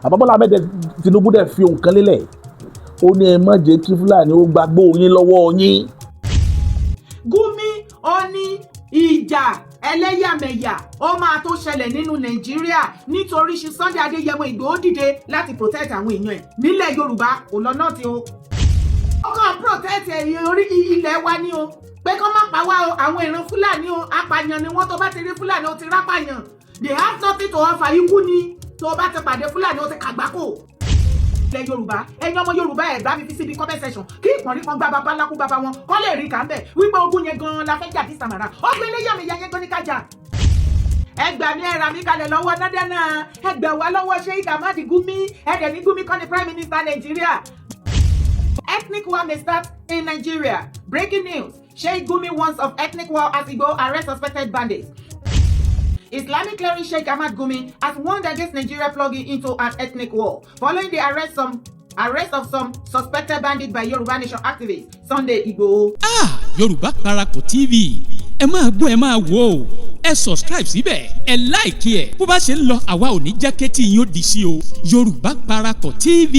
Bàbá Bọ́lá Ahmed Tinubu dẹ̀ fi ohun kan lélẹ̀ ó ní ẹ má jẹ́ kí Fúlàní ó gbàgbó yín lọ́wọ́ yín. Gumi ó ní ìjà ẹlẹ́yàmẹ̀yà ó máa tó ṣẹlẹ̀ nínú Nàìjíríà nítorí ṣe Sunday Adéyẹmọ Ìgbòho dìde láti protect àwọn èèyàn ẹ̀ nílẹ̀ Yorùbá kò lọ náà tí o. ó kàn protect orí ilẹ̀ wa ni o pé kó má pa wá o àwọn ìran Fúlàní o apàyàn ni wọ́n tó bá ti rí Fúlàní o ti rápàyàn they have nothing to offer ikú ni tó bá ti pàdé Fúlàní o ti kàgbákò. ilẹ̀ Yorùbá ẹ̀yin ọmọ Yorùbá ẹ̀ bá mi fi síbi comment section kí ìpọ̀nrí kan gba bàbá ńlá kú bàbá wọn kọ́ lè rí kà ń bẹ̀ wípé ogun yẹn gan-an la fẹ́ jà bí Sàmárà ọgbẹ́ Ẹlẹ́yàmẹ̀yà yẹn gan ní kájà. ẹgbà mi ẹ̀rà mi kalẹ̀ lọ́wọ́ nádánà ẹgbà wá lọ́wọ́ Sheikh Ahmad Gumi ẹ̀dẹ̀ ní Gumi kọ́ ni Prime Minister Nigeria. Ethnic war may start in Nigeria. Breaking news. Sheikh Gumi warns of ethnic war as Igboho arrest suspected bandits. Islamic cleric Sheikh Ahmad Gumi has warned against Nigeria plugging into an ethnic war following the arrest of some suspected bandits by Yoruba Nation activists Sunday Igboho. Yoruba Parako TV ẹ máa gbọ́ ẹ máa wò ó ẹ subscribe síbẹ̀ ẹ like ẹ bó bá ṣe ń lọ àwa ò ní jẹ́ kétí yín ó di sí o. Yoruba Parako TV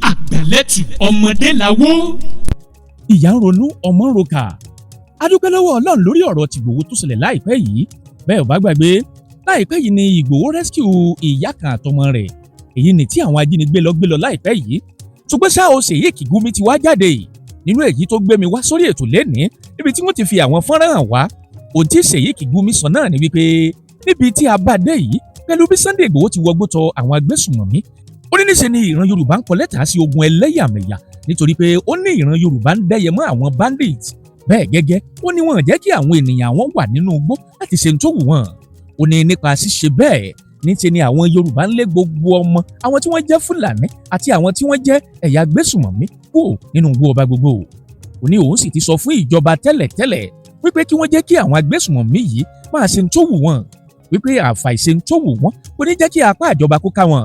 àgbàlẹ́tù ọmọdé làwọ̀. ìyá ń ronú ọmọ ń roka adúpẹ́ lọ́wọ́ Ọlọ́run lórí ọ̀rọ̀ tìgbòho tó ṣẹlẹ̀ láìpẹ́ yìí bẹ́ẹ̀ ò bá gbàgbé láìpẹ́ yìí ni Ìgbòho rescue ìyá kan àtọmọ rẹ̀ èyí ni tí àwọn ajínigbé lọ gbé lọ láìpẹ́ yìí ṣùgbọ́n ṣá o Sheikh Gumi ti wá jáde nínú èyí tó gbé mi wá sórí ètò lẹ́nìí níbi tí wọ́n ti fi àwọn fọ́nrán hàn wá ohun tí Sheikh Gumi sọ náà ni wípé níbi tí a bá dé yìí pẹ̀lú bí Sunday Igboho ti wọgbó tọ àwọn agbésùnmọ̀mí ó ní níṣe ni ìran Yorùbá ń kọ lẹ́tà sí ogun ẹlẹ́yàmẹ̀yà nítorí pé ó ní ìran Yorùbá ń dẹ́yẹ mọ́ àwọn bandits bẹ́ẹ̀ gẹ́gẹ́ ó ní wọn jẹ́ kí àwọn ènìyàn àwọn wà nínú igbó láti ṣe tó wù wọ́n ó ní nípa ṣíṣe bẹ́ẹ̀ níṣe ni àwọn Yorùbá ń lé gbogbo ọmọ àwọn tí wọ́n jẹ́ Fúlàní àti àwọn tí wọ́n jẹ́ ẹ̀yà gbésùnmọ̀mí kúrò nínú igbó ọba gbogbo ó ní òun sì ti sọ fún ìjọba tẹ́lẹ̀tẹ́lẹ̀ wípé kí wọ́n jẹ́ kí àwọn agbésùnmọ̀mí yìí máa ṣe tó wù wọ́n wípé àfàìṣe tó wù wọ́n kò ní jẹ́ kí apá ìjọba kó ká wọn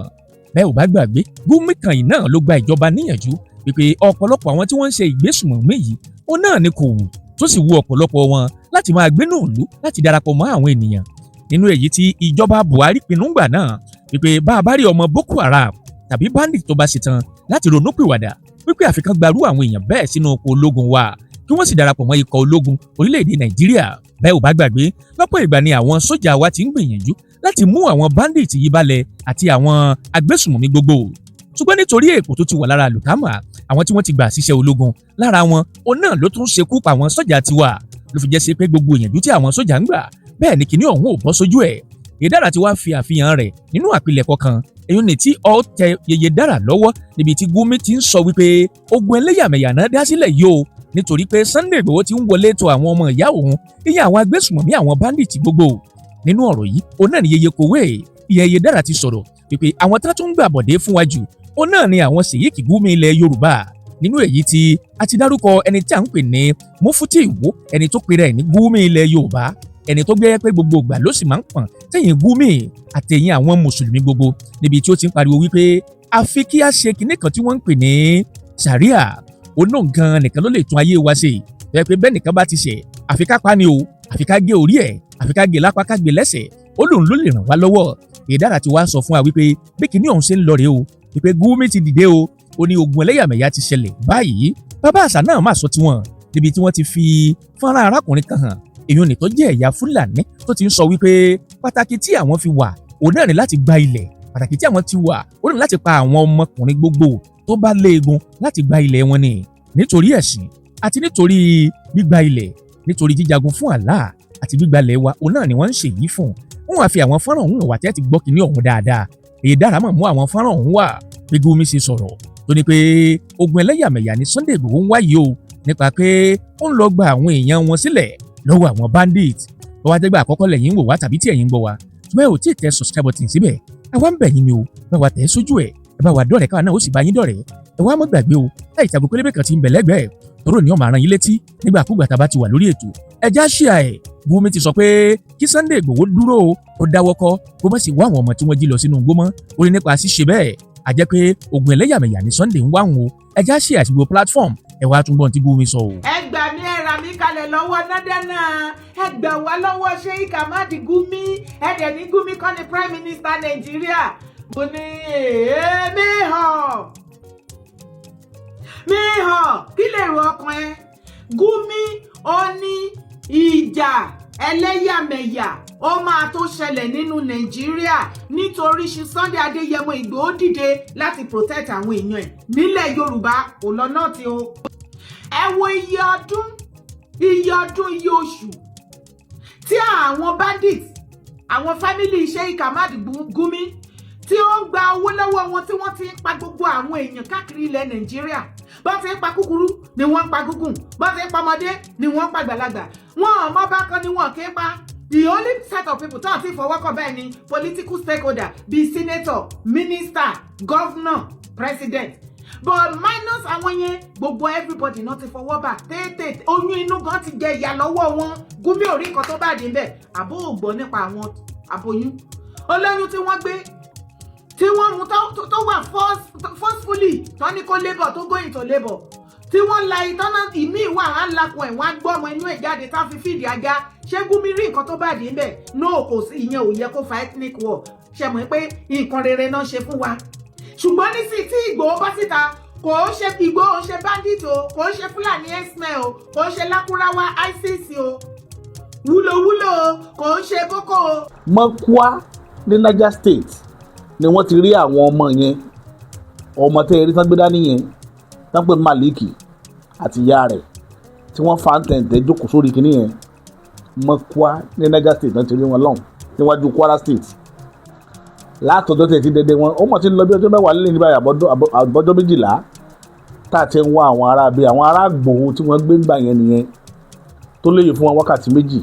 bẹ́ẹ̀ ò bá gbàgbé Gumi kan yìí náà ló gba ìjọba níyànjú wípé ọ̀pọ̀lọpọ̀ àwọn tí wọ́n ń ṣe ìgbésùnmọ̀mí yìí ó náà ni kò wù tó sì wù ọ̀pọ̀lọpọ̀ wọn láti máa gbénú ìlú láti darapọ̀ mọ́ àwọn ènìyàn nínú èyí tí ìjọba Buhari pinnu gbà náà wípé bá a bá rí ọmọ Boko Haram tàbí bandit tó bá ṣetán láti ronúpìwàdà wípé àfikán gbarú àwọn èèyàn bẹ́ẹ̀ sínú oko ológun wa kí wọ́n sì darapọ̀ mọ́ ikọ̀ ológun orílẹ̀-èdè Nàìjíríà bẹ́ẹ̀ ò bá gbàgbé lọ́pọ̀ ìgbà ni àwọn sójà wa ti ń gbìyànjú láti mú àwọn bandit yìí balẹ̀ àti àwọn agbésùnmọ̀mí gbogbo ṣùgbọ́n nítorí èpò tó ti wà lára lùkámà àwọn tí wọ́n ti gbà síṣẹ́ ológun lára wọn òun náà ló tún ṣekú pa àwọn sójà tiwa ló fi jẹ́ sí pé gbogbo ìyànjú tí àwọn sójà ń gbà bẹ́ẹ̀ ni kìíní ọ̀hún ò bọ́ sójú ẹ̀ Yèyédára ti wá fi àfihàn rẹ̀ nínú àpilẹ̀kọ kan èyí ni tí ọ tẹ Yèyédára lọ́wọ́ níbi tí Gumi ti ń sọ wípé ogun ẹlẹ́yàmẹ̀yà náà dá sílẹ̀ yìí o nítorí pé Sunday Igboho ti ń wọlé tọ̀ àwọn ọmọ ìyá òun ìyẹn àwọn agbésùnmọ̀mí àwọn bandit gbogbo nínú ọ̀rọ̀ yìí òun náà ni Yèyé Kòwé Yèyédára ti sọ̀rọ̀ wípé àwọn tá tún gbà bọ̀dé fún wa jù òun náà ni àwọn Sheikh Gumi ilẹ̀ Yorùbá nínú èyí tí a ti dárúkọ ẹni tí a ń pè ní Mufti Ìwó ẹni tó pèrè ẹ̀ ní Gumi ilẹ̀ Yorùbá ẹni tó gbé pé gbogbo ìgbà ló sì máa ń pọ̀n tẹ̀yìn Gumi àtẹ̀yìn àwọn mùsùlùmí gbogbo níbi tí ó ti ń pariwo wípé àfi kí a ṣe kinní kan tí wọ́n ń pè ní Sharia òun náà gan nìkan ló lè tún ayé wa ṣe bẹ́ẹ̀ pé bẹ́ẹ̀ nìkan bá ti ṣẹ̀ àfi ká pa ni o àfi ká gé orí ẹ̀ àfi ká gé lápá ká gbé lẹ́sẹ̀ ó lóun ló lè ràn wá lọ́wọ́ Yèyédára ti wá sọ fún wa wípé bí kinní ọ̀hún ṣe ń lọ rèé o wípé Gumi ti dìde o ó ní ogun ẹlẹ́yàmẹ̀yà ti ṣẹlẹ̀ báyìí bàbá àṣà náà máa sọ tiwọn níbi tí wọ́n ti fi fọ́nrán arákùnrin kan hàn èyí ni tó jẹ́ ẹ̀yà Fúlàní tó ti ń sọ wípé pàtàkì tí àwọn fi wà òun náà ní láti gba ilẹ̀ pàtàkì tí àwọn ti wà òun ní láti pa àwọn ọmọkùnrin gbogbo tó bá léegun láti gba ilẹ̀ wọn ni nítorí ẹ̀sìn àti nítorí gbígba ilẹ̀ nítorí jíjagun fún Allah àti gbígba ilẹ̀ wa òun náà ni wọ́n ń ṣèyí fún wọn wá fi àwọn fọ́nrán ọ̀hún wà tẹ́ ti gbọ́ kinní ọ̀hún dáadáa Yèyédára mọ̀ mú àwọn fọ́nrán ọ̀hún wà bí Gumi ṣe sọ̀rọ̀ tó ní pé ogun ẹlẹ́yàmẹ̀yà ni Sunday Igboho ń wáyé o nípa pé ó ń lọ gba àwọn èèyàn wọn sílẹ̀ lọ́wọ́ àwọn bandit bó wá dẹ́gbà àkọ́kọ́ lẹ́yìn wò wá tàbí tí ẹ̀yin ń gbọ́ wa ṣùgbọ́n ẹ ò tí ì tẹ subscribe button síbẹ̀ ẹ wá ń bẹ̀ yín ni o bá wa tẹ̀ sójú ẹ̀ ẹ bá wa dọ̀rẹ́ káwa náà ó sì bá yín dọ̀rẹ́ ẹ wá má gbàgbé o láì tàbí pélébé kan ti ń bẹ̀ lẹ́gbẹ̀ẹ́ tóró ni ó máa rán yín létí nígbàkúgbà tá a bá ti wà lórí ètò ẹ já ṣíà ẹ̀ Gumi ti sọ pé kí Sunday Igboho dúró ó dáwọ́ kọ́ kó má sì wá àwọn ọmọ tí wọ́n jí lọ sínú igbó mọ́ ó ní nípa ṣíṣe bẹ́ẹ̀ a jẹ́ pé ogun ẹlẹ́yàmẹ̀yà ni Sunday ń wá wọn o ẹ já ṣíà àti gbogbo platform ẹ wá tún gbọ́n tí Gumi sọ o. ẹ gbà mí ẹ rà mí kalẹ̀ lọ́wọ́ nádánà ẹ gbà wá lọ́wọ́ Sheikh Ahmad Gumi ẹ dẹ̀ ní Gumi kọ́ ni Prime Minister Nigeria mo ní kí lè ro ọkàn ẹ? Gumi ó ní ìjà ẹlẹ́yàmẹ̀yà ó máa tó ṣẹlẹ̀ nínú Nàìjíríà nítorí ṣí Sunday Adéyẹmọ Ìgbòho dìde láti protect àwọn èèyàn ẹ̀ nílẹ̀ Yorùbá kò lọ náà tí ó. Ẹ wo iye ọdún iye oṣù tí àwọn bandit àwọn family Sheikh Ahmad Gumi tí ó ń gba owó lọ́wọ́ wọn tí wọ́n ti ń pa gbogbo àwọn èèyàn káàkiri ilẹ̀ Nàìjíríà. Bọ́n ti ń pa kúkúrú ni wọ́n ń pa gúngùn, bọ́n ti ń pa ọmọdé ni wọ́n ń pa àgbàlagbà. Wọ́n ọmọ bá kan ni wọ́n kì í pa. The only set of people tó àti ìfọwọ́kọ̀ bẹ́ẹ̀ ni political stakeholder bíi senator, minister, governor, president. But minus àwọn yẹn gbogbo everybody náà ti fọwọ́ bà tètè oyún inú gan ti jẹ ìyà lọ́wọ́ wọn. Gumi ò rí nǹkan tó bá dé ń bẹ̀ àbó ògbọ́ nípa àwọn aboyún olóyún tí wọ́n gbé tí wọ́n mú tó wà forcefully tó ní kó labour tó go into labour tí wọ́n la ìtọ́nà ìmí ìwà alákùn ẹ̀ wọ́n á gbọ́ ọmọ inú ẹ̀ jáde tá fi fìdí ajá. Ṣé Gumi rí nǹkan tó bá dé ń bẹ̀? No, kò sí ìyẹn ò yẹ kó fa ethnic war. Ṣe mọ̀ pé nǹkan rere náà ṣe fún wa. Ṣùgbọ́n nísìnyí tí Ìgbòho bá síta kò ń ṣe Ìgbòho ń ṣe bandit o, kò ń ṣe Fúlàní X-Men o, kò ń ṣe Lákúráwá ISIS o, wúlòwúlò o, kò ń ṣe Boko o. Mọ́kúá ní Niger State ni wọ́n ti rí àwọn ọmọ yẹn ọmọ tẹ́ erí tán gbé dání yẹn tán pé Maliki àti ìyá rẹ̀ tí wọ́n fa tẹ̀ǹtẹ̀ jókòó sórí kinní yẹn. Mọ́kúá ní Niger State náà ti rí wọn lọ́hùn níwájú Kwara State. Látọjọ́ tẹ̀ ti dẹ́dẹ́ wọn ó mọ̀ tí ń lọ bí ọjọ́ mẹ́wàá nílé níbà àbọ̀jọ́ 12 tá a ti ń wá àwọn ará bíi àwọn ará Ìgbòho tí wọ́n gbé gbà yẹn nìyẹn tó léyè fún wọn wákàtí 2.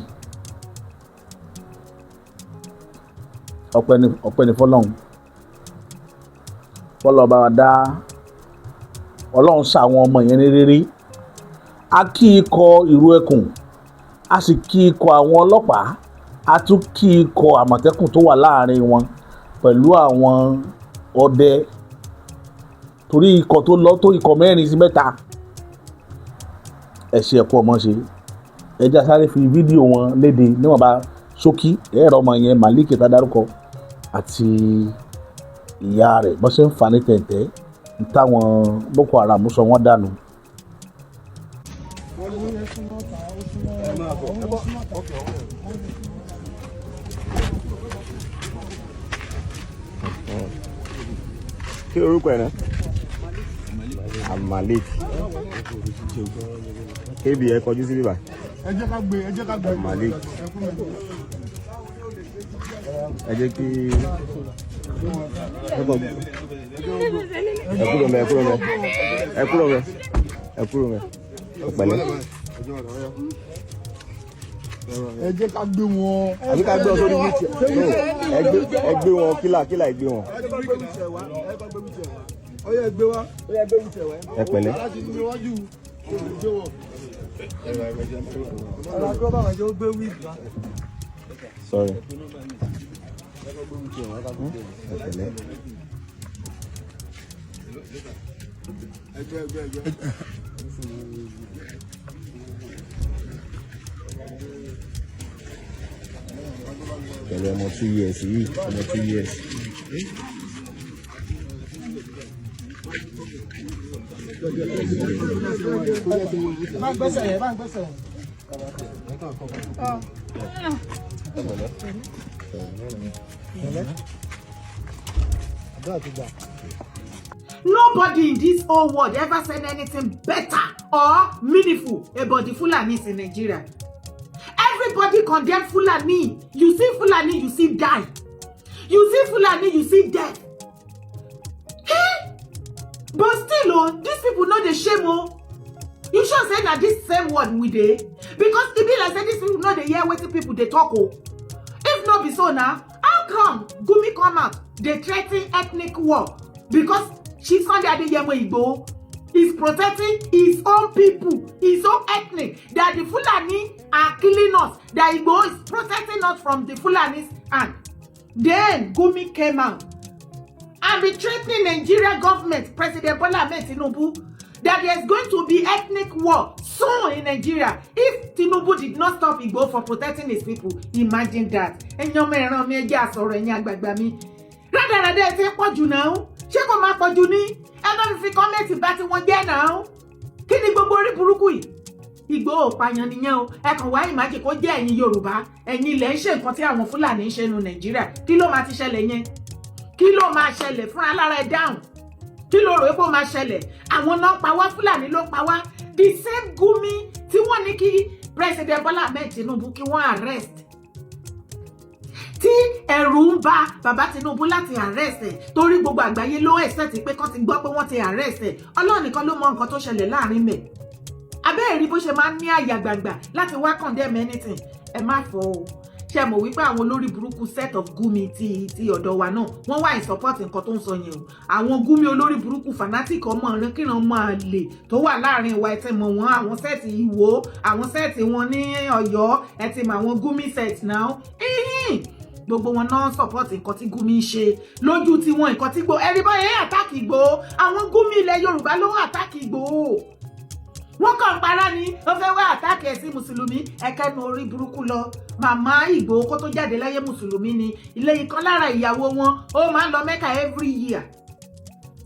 ọpẹ́ ni fọ́lọ́run bá wa dá Ọlọ́run ṣá àwọn ọmọ yẹn ní rere. A kí ikọ̀ ìrú ẹkùn, a sì kí ikọ̀ àwọn ọlọ́pàá, a tún kí ikọ̀ àmọ̀tẹ́kùn tó wà láàrin wọn pẹ̀lú àwọn ọdẹ torí ikọ̀ tó lọ tó ikọ̀ 4 sí 3. ẹ ṣe ẹ̀kọ́ ọmọ ṣe ẹja sáré fi fídíò wọn léde níwọ̀nba ṣókí ẹ̀rọ ọmọ yẹn Maliki tá dárúkọ àti ìyá rẹ̀ bọ́n ṣe ń fa ní tẹ̀ǹtẹ̀ táwọn Boko Haram sọ wọ́n dànù. Kí orúkọ ẹ̀ náà? Malik. Kébì ẹ kọjú sí bíbá. Ẹ jẹ́ ká gbé. Malik. Ẹ jẹ́ kí ẹ kúrò mẹ́. Pẹ̀lẹ́. Ẹ jẹ́ ká gbé wọn. Àbí ká gbé wọn sórí wíìtì. Ẹ gbé wọn kílà ẹ gbé wọn. Ọyẹ gbé wá. Ẹ pẹ̀lẹ́. Sorry. Ẹ pẹ̀lẹ́. Pẹ̀lú ọmọ 2 years yìí, ọmọ 2 years. Nobody in this whole world ever said anything better or meaningful about the Fulanis in Nigeria. Everybody condemn Fulani. You see Fulani, you see die. You see Fulani, you see death. Hey? But still, oh, these people know the shame, oh. You sure say that this same word we dey? Because it be like say these people know the hear wetin people they talk, oh. If not be so now, how come Gumi come out, they threaten ethnic war? Because she Sunday Adéyẹmọ Ìgbòho is protecting his own people, his own ethnic. That the Fulani are killing us. That Igboho is protecting us from the Fulanis. And then Gumi came out and be threatening Nigeria government, President Bola Ahmed Tinubu, that there's going to be ethnic war soon in Nigeria if Tinubu did not stop Igboho for protecting his people. Imagine that. Ẹ̀yin ọmọ ẹ̀ràn mi ẹjẹ́ àsọ̀rọ̀ ẹ̀yin àgbààgbà mi. Rádaràdà ẹ̀ ti pọ̀ jù náà. Ṣé kò máa pọ̀ jù ní? Ẹ bá mi fi kọ́mẹ́ǹtì bá ti wọ́n jẹ́ náà. kí ni gbogbo orí burúkú yìí? Ìgbòho pààyàn nìyẹn o. Ẹ kàn wá ìmájì kó jẹ́ ẹ̀yin Yorùbá, ẹ̀yin ilẹ̀ ń ṣe nǹkan tí àwọn Fúlàní ń ṣe nu Nàìjíríà. Kí ló máa ti ṣẹlẹ̀ yẹn? Kí ló máa ṣẹlẹ̀ fún alára ẹ̀ dáhùn? Kí ló rò pé ó máa ṣẹlẹ̀? Àwọn náà pa wá, Fúlàní ló pa wá. The same Gumi tí wọ́n ní kí President Bola Ahmed Tinubu kí wọ́n arrest. Tí ẹ̀rù ń bà bàbá Tinubu láti arrest ẹ̀ torí gbogbo àgbáyé ló expect pé kán ti gbọ́ pé wọ́n ti arrest ẹ̀. Ọlọ́run nìkan ló mọ nǹkan tó ṣẹlẹ̀ láàrin mẹ́. Abẹ́ẹ̀rí bó ṣe máa ń ní àyà gbàgbà láti wá condemn anything. Ẹ má fọ́ o. Ṣé mọ̀ wípé àwọn olórí burúkú set of Gumi ti ọ̀dọ̀ wa náà wọ́n wà in support nǹkan tó ń sọ yẹn o. Àwọn Gumi olórí burúkú fanatic ọmọ ọ̀rẹ́ kíran máa lè tó wà láàrin wa ẹ ti mọ̀ wọ́n, àwọn sẹ́ẹ̀tì Ìwó, àwọn sẹ́ẹ̀tì wọn ní Ọ̀yọ́, ẹ ti mọ̀ àwọn Gumi set now. Gbogbo wọn náà support nǹkan tí Gumi ń ṣe lójú tí wọn nǹkan tí Ìgbòho ẹ̀rí báyẹn attack Ìgbòho. Àwọn Gumi ilẹ̀ Yorùbá ló ń attack Ìgbòho. Wọ́n kàn para ni ó fẹ́ wá àtàkì ẹ̀sìn mùsùlùmí ẹ̀kẹ́nu orí burúkú lọ. Màmá Ìgbòho kó tó jáde láyé mùsùlùmí ni ilé ìkan lára ìyàwó wọn ó máa ń lọ Mẹ́kà every year.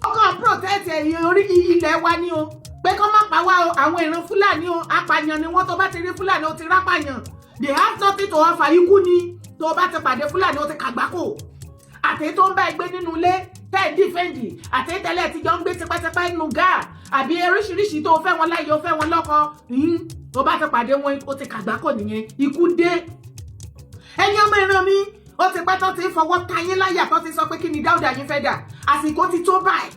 Ó kàn protect ẹ̀yìn orí ilẹ̀ wa ni o pé kán má pa wá o. Àwọn ìran Fúlàní o apààyàn ni wọ́n. Tó bá ti rí Fúlàní o ti rápàyàn. They have nothing to offer. Ikú ni tó bá ti pàdé Fúlàní o ti kàgbákò. Àtẹ̀yí tó ń bá ẹgbẹ́ nínú ilé tẹ́ dífẹ́ǹdì àtẹ̀yí tẹ́lẹ̀ tí jọ ń gbé tipẹ́tipẹ́ nínú gáà àbí oríṣiríṣi tó fẹ́ wọn láyé ó fẹ́ wọn lọ́kọ tó bá ti pàdé wọn ó ti kàgbákò nìyẹn. Ikú dé. Ẹ̀yin ọmọ ìran mi ó ti pẹ́ tó ti fọwọ́ ta yín láyà tó ti sọ pé kí ni Dáúdà yín fẹ́ dà. Àsìkò ti tó báyìí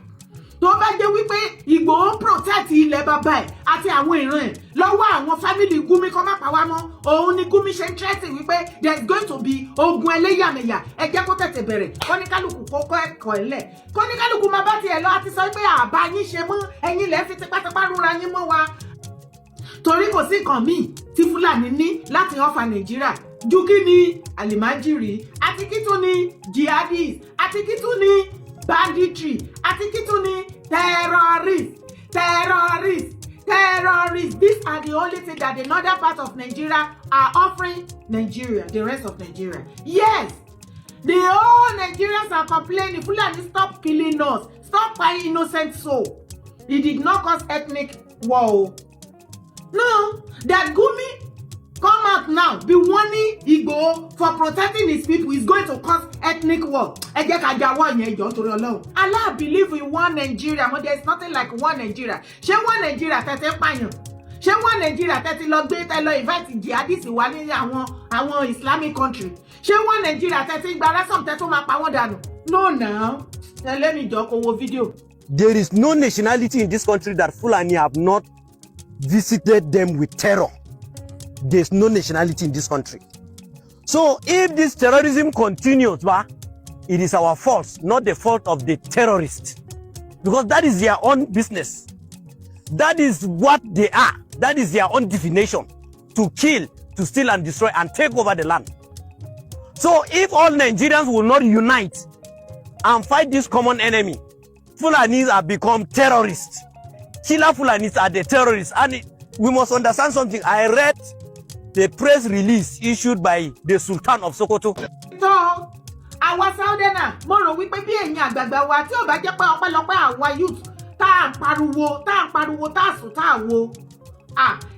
tó bá jẹ́ wípé Ìgbòho protect ilẹ̀ bàbá ẹ̀ àti àwọn ìran ẹ̀ lọ́wọ́ àwọn family Gumi kọ́ má pa wá mọ́. Òun ni Gumi ṣe ń tẹ́tì wípé there is going to be ogun ẹlẹ́yàmẹ̀yà. Ẹ jẹ́ kó tètè bẹ̀rẹ̀ kọ́níkálùkù kó kọ́ ẹ̀kọ́ ẹ̀lẹ̀ kọ́níkálùkù máa bá tiẹ̀ lọ àti sọ pé àbá yín ṣe mọ́ ẹ̀yin lẹ́ fi tipátipá rúra yín mọ́ wa. Torí kò sí nǹkan míì tí Fúlàní ní láti ọ̀fà Nàìjíríà ju kí ni àlìmájìrì àti kí tún ni jihadis àti kí tún ni banditry àti kí tún ni terrorists. These are the only things that the northern part of Nigeria are offering Nigeria, the rest of Nigeria. Yes, the whole Nigerians are complaining. Fulani, stop killing us. Stop buying innocent soul. It did not cause ethnic war. No, that Gumi come out now, be warning Igboho for protecting his people is going to cause ethnic war. Ẹ jẹ́ ká jà wọ́n yẹn jọ̀ọ́ torí Ọlọ́run. Allah believe in one Nigeria, but there is nothing like one Nigeria. Ṣé one Nigeria tẹ́tẹ́ pààyàn? Ṣé one Nigeria tẹ́tí lọ gbé tẹ́ lọ invite jihadists wá ní àwọn Islamic country? Ṣé one Nigeria tẹ́tí gba ransom tẹ́tí máa pa wọ́n dànù? No now. Let me jọ kó wo video. There is no nationality in this country that Fulani have not visited them with terror. There's no nationality in this country. So if this terrorism continues, it is our fault, not the fault of the terrorists. Because that is their own business. That is what they are. That is their own definition. To kill, to steal and destroy and take over the land. So if all Nigerians will not unite and fight this common enemy, Fulanis have become terrorists. Killer Fulanis are the terrorists. And we must understand something. I read the press release issued by the Sultan of Sokoto. So, àwa Southerners, mo rò wípé bí ẹ̀yin àgbààgbà wa tí ò bá jẹ́ pé ọpẹ́lọpẹ́ àwa youth tá à ń pariwo tá à sùn tá à wo.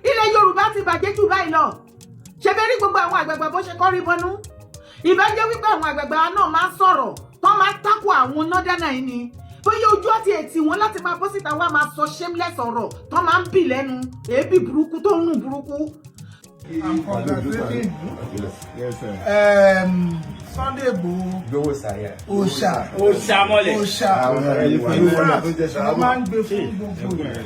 Ilẹ̀ Yorùbá ti bàjẹ́ jù báyìí lọ. Ṣé bẹ́ẹ̀ rí gbogbo àwọn àgbààgbà bó ṣe kọ́rí bọnú? Ìbá jẹ́ wípé àwọn àgbààgbà náà máa ń sọ̀rọ̀ tó máa ń tako àwọn Northerner yìí ni. Bóyá ojú àti ètì wọn láti máa bọ́ síta wá máa sọ shameless ọ̀rọ̀ tó máa ń bì lẹ́nu èébì burúkú tó ń rùn burúkú. I'm congratulating you. Sunday Igboho. Òòṣà. Mo máa ń gbé fún gbogbo rẹ̀.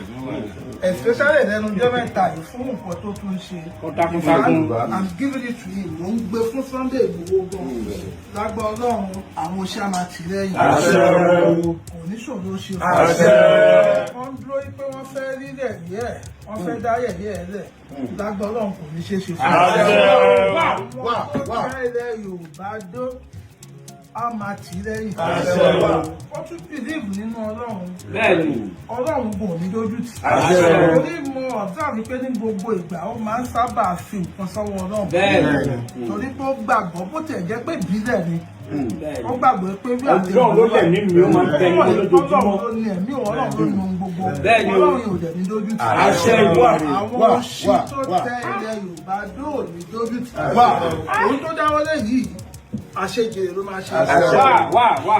Especially lẹ́nu ọjọ́ mẹ́ta yìí fún nǹkan tó tún ṣe. I'm giving it to him. Mo ń gbé fún Sunday Igboho gan. Lágbà Ọlọ́run àwọn òṣà máa tì lẹ́yìn. Kò ní ṣòro ṣe fún ọ. Wọ́n dúró pé wọ́n fẹ́ rí yẹ̀yẹ́ wọ́n fẹ́ dá yẹ̀yẹ́ ẹ̀ lẹ̀. Lágbà Ọlọ́run kò ní ṣe ṣe fún ọ. Wọ́n tó fẹ́ ilẹ̀ Yorùbá dó. A máa tì í lẹ́yìn. Wọ́n tún believe nínú Ọlọ́run. Bẹ́ẹ̀ni. Ọlọ́run kò ní lójú tì. Torí mo observe pé ní gbogbo ìgbà ó máa ń sábà fi nǹkan sọ́wọ́ Ọlọ́run. Bẹ́ẹ̀ni. Torí pé ó gbàgbọ́ bó tẹ̀ jẹ́ pé ìbílẹ̀ ni ó gbàgbé pé bí àti Ọlọ́run ló lẹ̀ mí mi ó máa ń tẹ́ ní lójoojúmọ́. Ọlọ́run ló ní ẹ̀mí Ọlọ́run ló nu gbogbo Bẹ́ẹ̀ni o. Ọlọ́run yóò dẹ̀ ní dójú tì. Àṣẹ ìwà àwọn òṣì tó tẹ ilẹ̀ Yorùbá dóò ní dójú tì. Òun tó dáwọ́lé yìí àṣejèrè ló máa ṣe. Wá.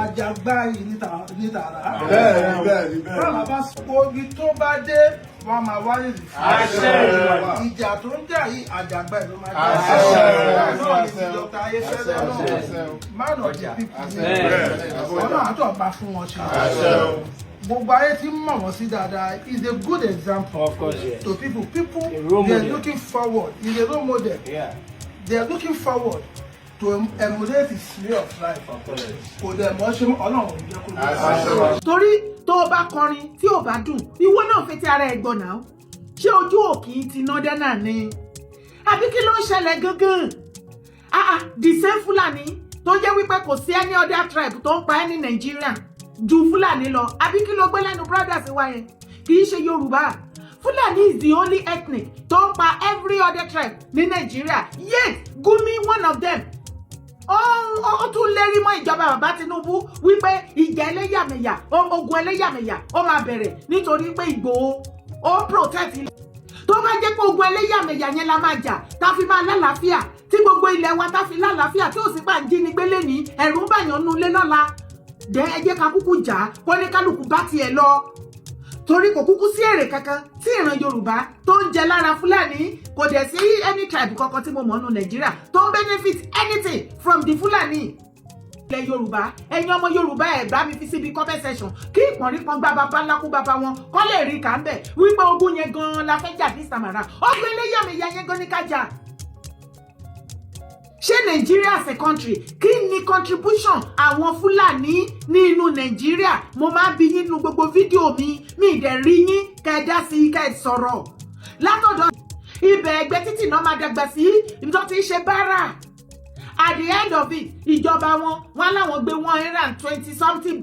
Àjàgbá yìí ní tààrà. Bẹ́ẹ̀ni. Báwa bá ogi tó bá dé wọ́n máa wáyé lè fi. Àṣẹ ìwà. Ìjà tó ń jà yìí àjàgbá yìí ló máa Àṣẹ náà ìwà. ní ìjọba ayé fẹ́lẹ́ náà. Man of the people. Ọlọ́run àtọ̀ bá fún wọn ṣe. Gbogbo ayé tí mọ̀ wọ́n sí dáadáa is a good example to people. People they are looking forward. Is a role model. They are looking forward to emulate his way of life. Kò dẹ̀ mọ́ ṣe Ọlọ́run ò jẹ́ kó lè. torí tó o bá kọrin tí ò bá dùn ìwọ náà fetí ara ẹ gbọ́ náà ṣé ojú òkì ti ná dẹ́nà ni àbí kí ló ń ṣẹlẹ̀ gangan the same Fúlàní tó jẹ́ wípé kò sí any other tribe tó ń pa ẹ́ ní Nàìjíríà ju Fúlàní lọ àbí kí ló gbé lẹ́nu brothers wa yẹn kì í ṣe Yorùbá. Fulani is the only ethnic tó ń pa every other tribe ní Nàìjíríà yet Gumi one of them ó tún lérí mọ́ ìjọba bàbá Tinubu wípé ìjà ẹlẹ́yàmẹ̀yà ogun ẹlẹ́yàmẹ̀yà ó máa bẹ̀rẹ̀ nítorí pé Ìgbòho ó protect ilẹ̀ tó bá jẹ́ pé ogun ẹlẹ́yàmẹ̀yà yẹn la máa jà tá fi máa lálàáfíà tí gbogbo ilẹ̀ wa tá fi lálàáfíà tí ò sí pa ń jí ni gbélé ní ẹ̀rù ń bàyàn nu ilé lọ́la dẹ́ ẹ jẹ́ ká kúkú jà kó ní kálukú bá tiẹ̀ lọ torí kò kúkú sí èrè kankan tí ìran Yorùbá tó ń jẹ lára Fúlàní kò dẹ̀ sí any tribe kankan tí mo mọ̀ nù Nàìjíríà tó ń benefit anything from the Fúlàní. ilẹ̀ Yorùbá ẹ̀yin ọmọ Yorùbá ẹ̀ bá mi fi síbi comment section kí ìpọ̀nrípọ̀n gba bàbá ńlákú bàbá wọn kọ́ lè rí kà ń bẹ̀ wípé ogun yẹn gan-an la fẹ́ jà this time around ogun ẹlẹ́yàmẹ̀yà yẹn gan ní ká jà. ṣé Nàìjíríà as a country kí ni contribution àwọn Fúlàní ní inú Nàìjíríà mo máa ń bi yín nínú gbogbo fídíò mi ìdẹ̀ rí yín kẹ́ ẹ dá sí kẹ́ ẹ sọ̀rọ̀ látọ̀dọ̀ ibẹ̀ ẹgbẹ́ títì náà máa dàgbà sí ibi tó ti ń ṣe báárà at the end of it ìjọba wọn láwọn gbé 120 something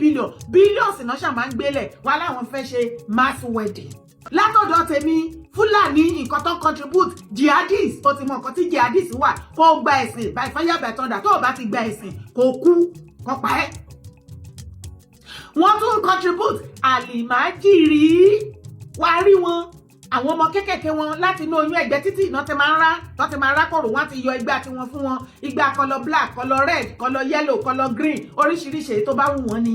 billions náà ṣàmà ń gbélẹ̀ wọn láwọn fẹ́ ṣe mass wedding látọ̀dọ̀ tèmi Fúlàní nǹkan tó contribute jihadis ó ti mọ nǹkan tí jihadis wà kó gba ẹ̀sìn by fire by thunder tó o bá ti gba ẹ̀sìn kò kú kó pa ẹ́. wọ́n tún contribute àlìmájìrí wá rí wọn àwọn ọmọ kékèké wọn láti inú oyún ẹ̀gbẹ́ títì náà ti máa ń rá kòrò wọn ti yọ igbá tí wọ́n fún wọn igbá kọlọ black kọlọ red kọlọ yellow kọlọ green oríṣiríṣi tó bá wù wọ́n ni.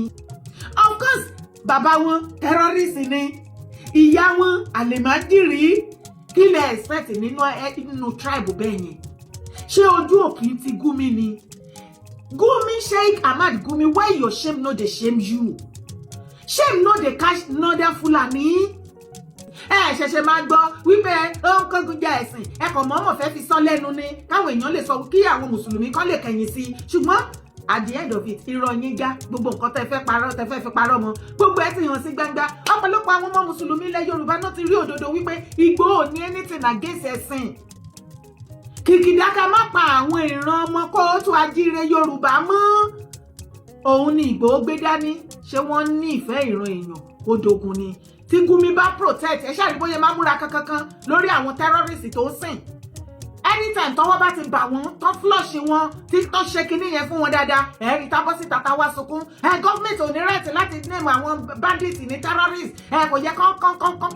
of course bàbá wọn terrorist ni ìyá wọn àlìmájìrí kí lẹ expect nínú tribe bẹ́ẹ̀ yẹn ṣé ojú òkì ti Gumi ni Gumi Sheikh Ahmad Gumi why your shame no dey shame you shame no dey catch northern Fulani ṣẹ̀ṣẹ̀ máa gbọ́ wípé ó ń kángun jà ẹ̀sìn ẹ̀kọ́ mọ́mọ́ fẹ́ fi sọ lẹ́nu ni káwọn èèyàn lè sọ kí àwọn mùsùlùmí kan lè kẹ̀yìn sí ṣùgbọ́n at the end of it irọ́ yín já gbogbo nǹkan tẹ́ fẹ́ fi parọ́ mọ́ gbogbo ẹ̀ ti hàn sí gbangba ọ̀pọ̀lọpọ̀ àwọn ọmọ mùsùlùmí ilẹ̀ Yorùbá náà ti rí òdodo wípé Ìgbòho ní anything against ẹ̀sìn kìkìdá ká má pa àwọn ìran ọmọ kóòtù ajíire Yorùbá mọ́ òun ni Ìgbòho gbé dání ṣé wọ́n ní ìfẹ́ ìran èèyàn odogun ni tí Gumi bá protect ẹ ṣáà rí bóyá máa múra kankan lórí àwọn terrorist tó ń sìn anytime tọ́wọ́ bá ti bà wọ́n tó flush wọn tí tó ṣe kinní yẹn fún wọn dáadáa ẹ̀rí tábọ́ sí tata wá sunkún gọ́ọ̀mẹ̀ntì ò ní right láti name àwọn bandit ní terrorist kò yẹ kán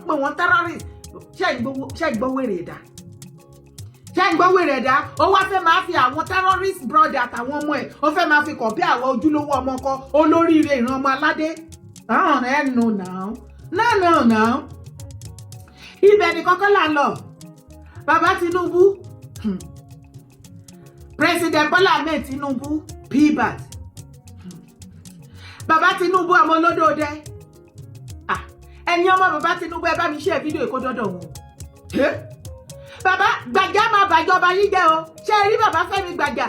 pè wọ́n terrorist ṣé ìgbówó èrè ẹ̀dá ó wá fẹ́ máa fi àwọn terrorist brother àtàwọn ọmọ ẹ̀ ó fẹ́ máa fi kọ̀ bí àwọn ojúlówó ọmọ ọkọ olóríire ìran ọmọ aládé no ibẹ̀ ni kọ́kọ́ là ń lọ bàbá Tinubu President Bola Ahmed Tinubu pbat bàbá Tinubu ọmọ olódòdẹ ẹ̀yin ọmọ bàbá Tinubu ẹ bá mi ṣe fídíò èkó dọ́dọ̀ wọn bàbá Gbàjà máa bàjọba yín jẹ́ o ṣé ẹ rí bàbá Fẹ́mi Gbàjà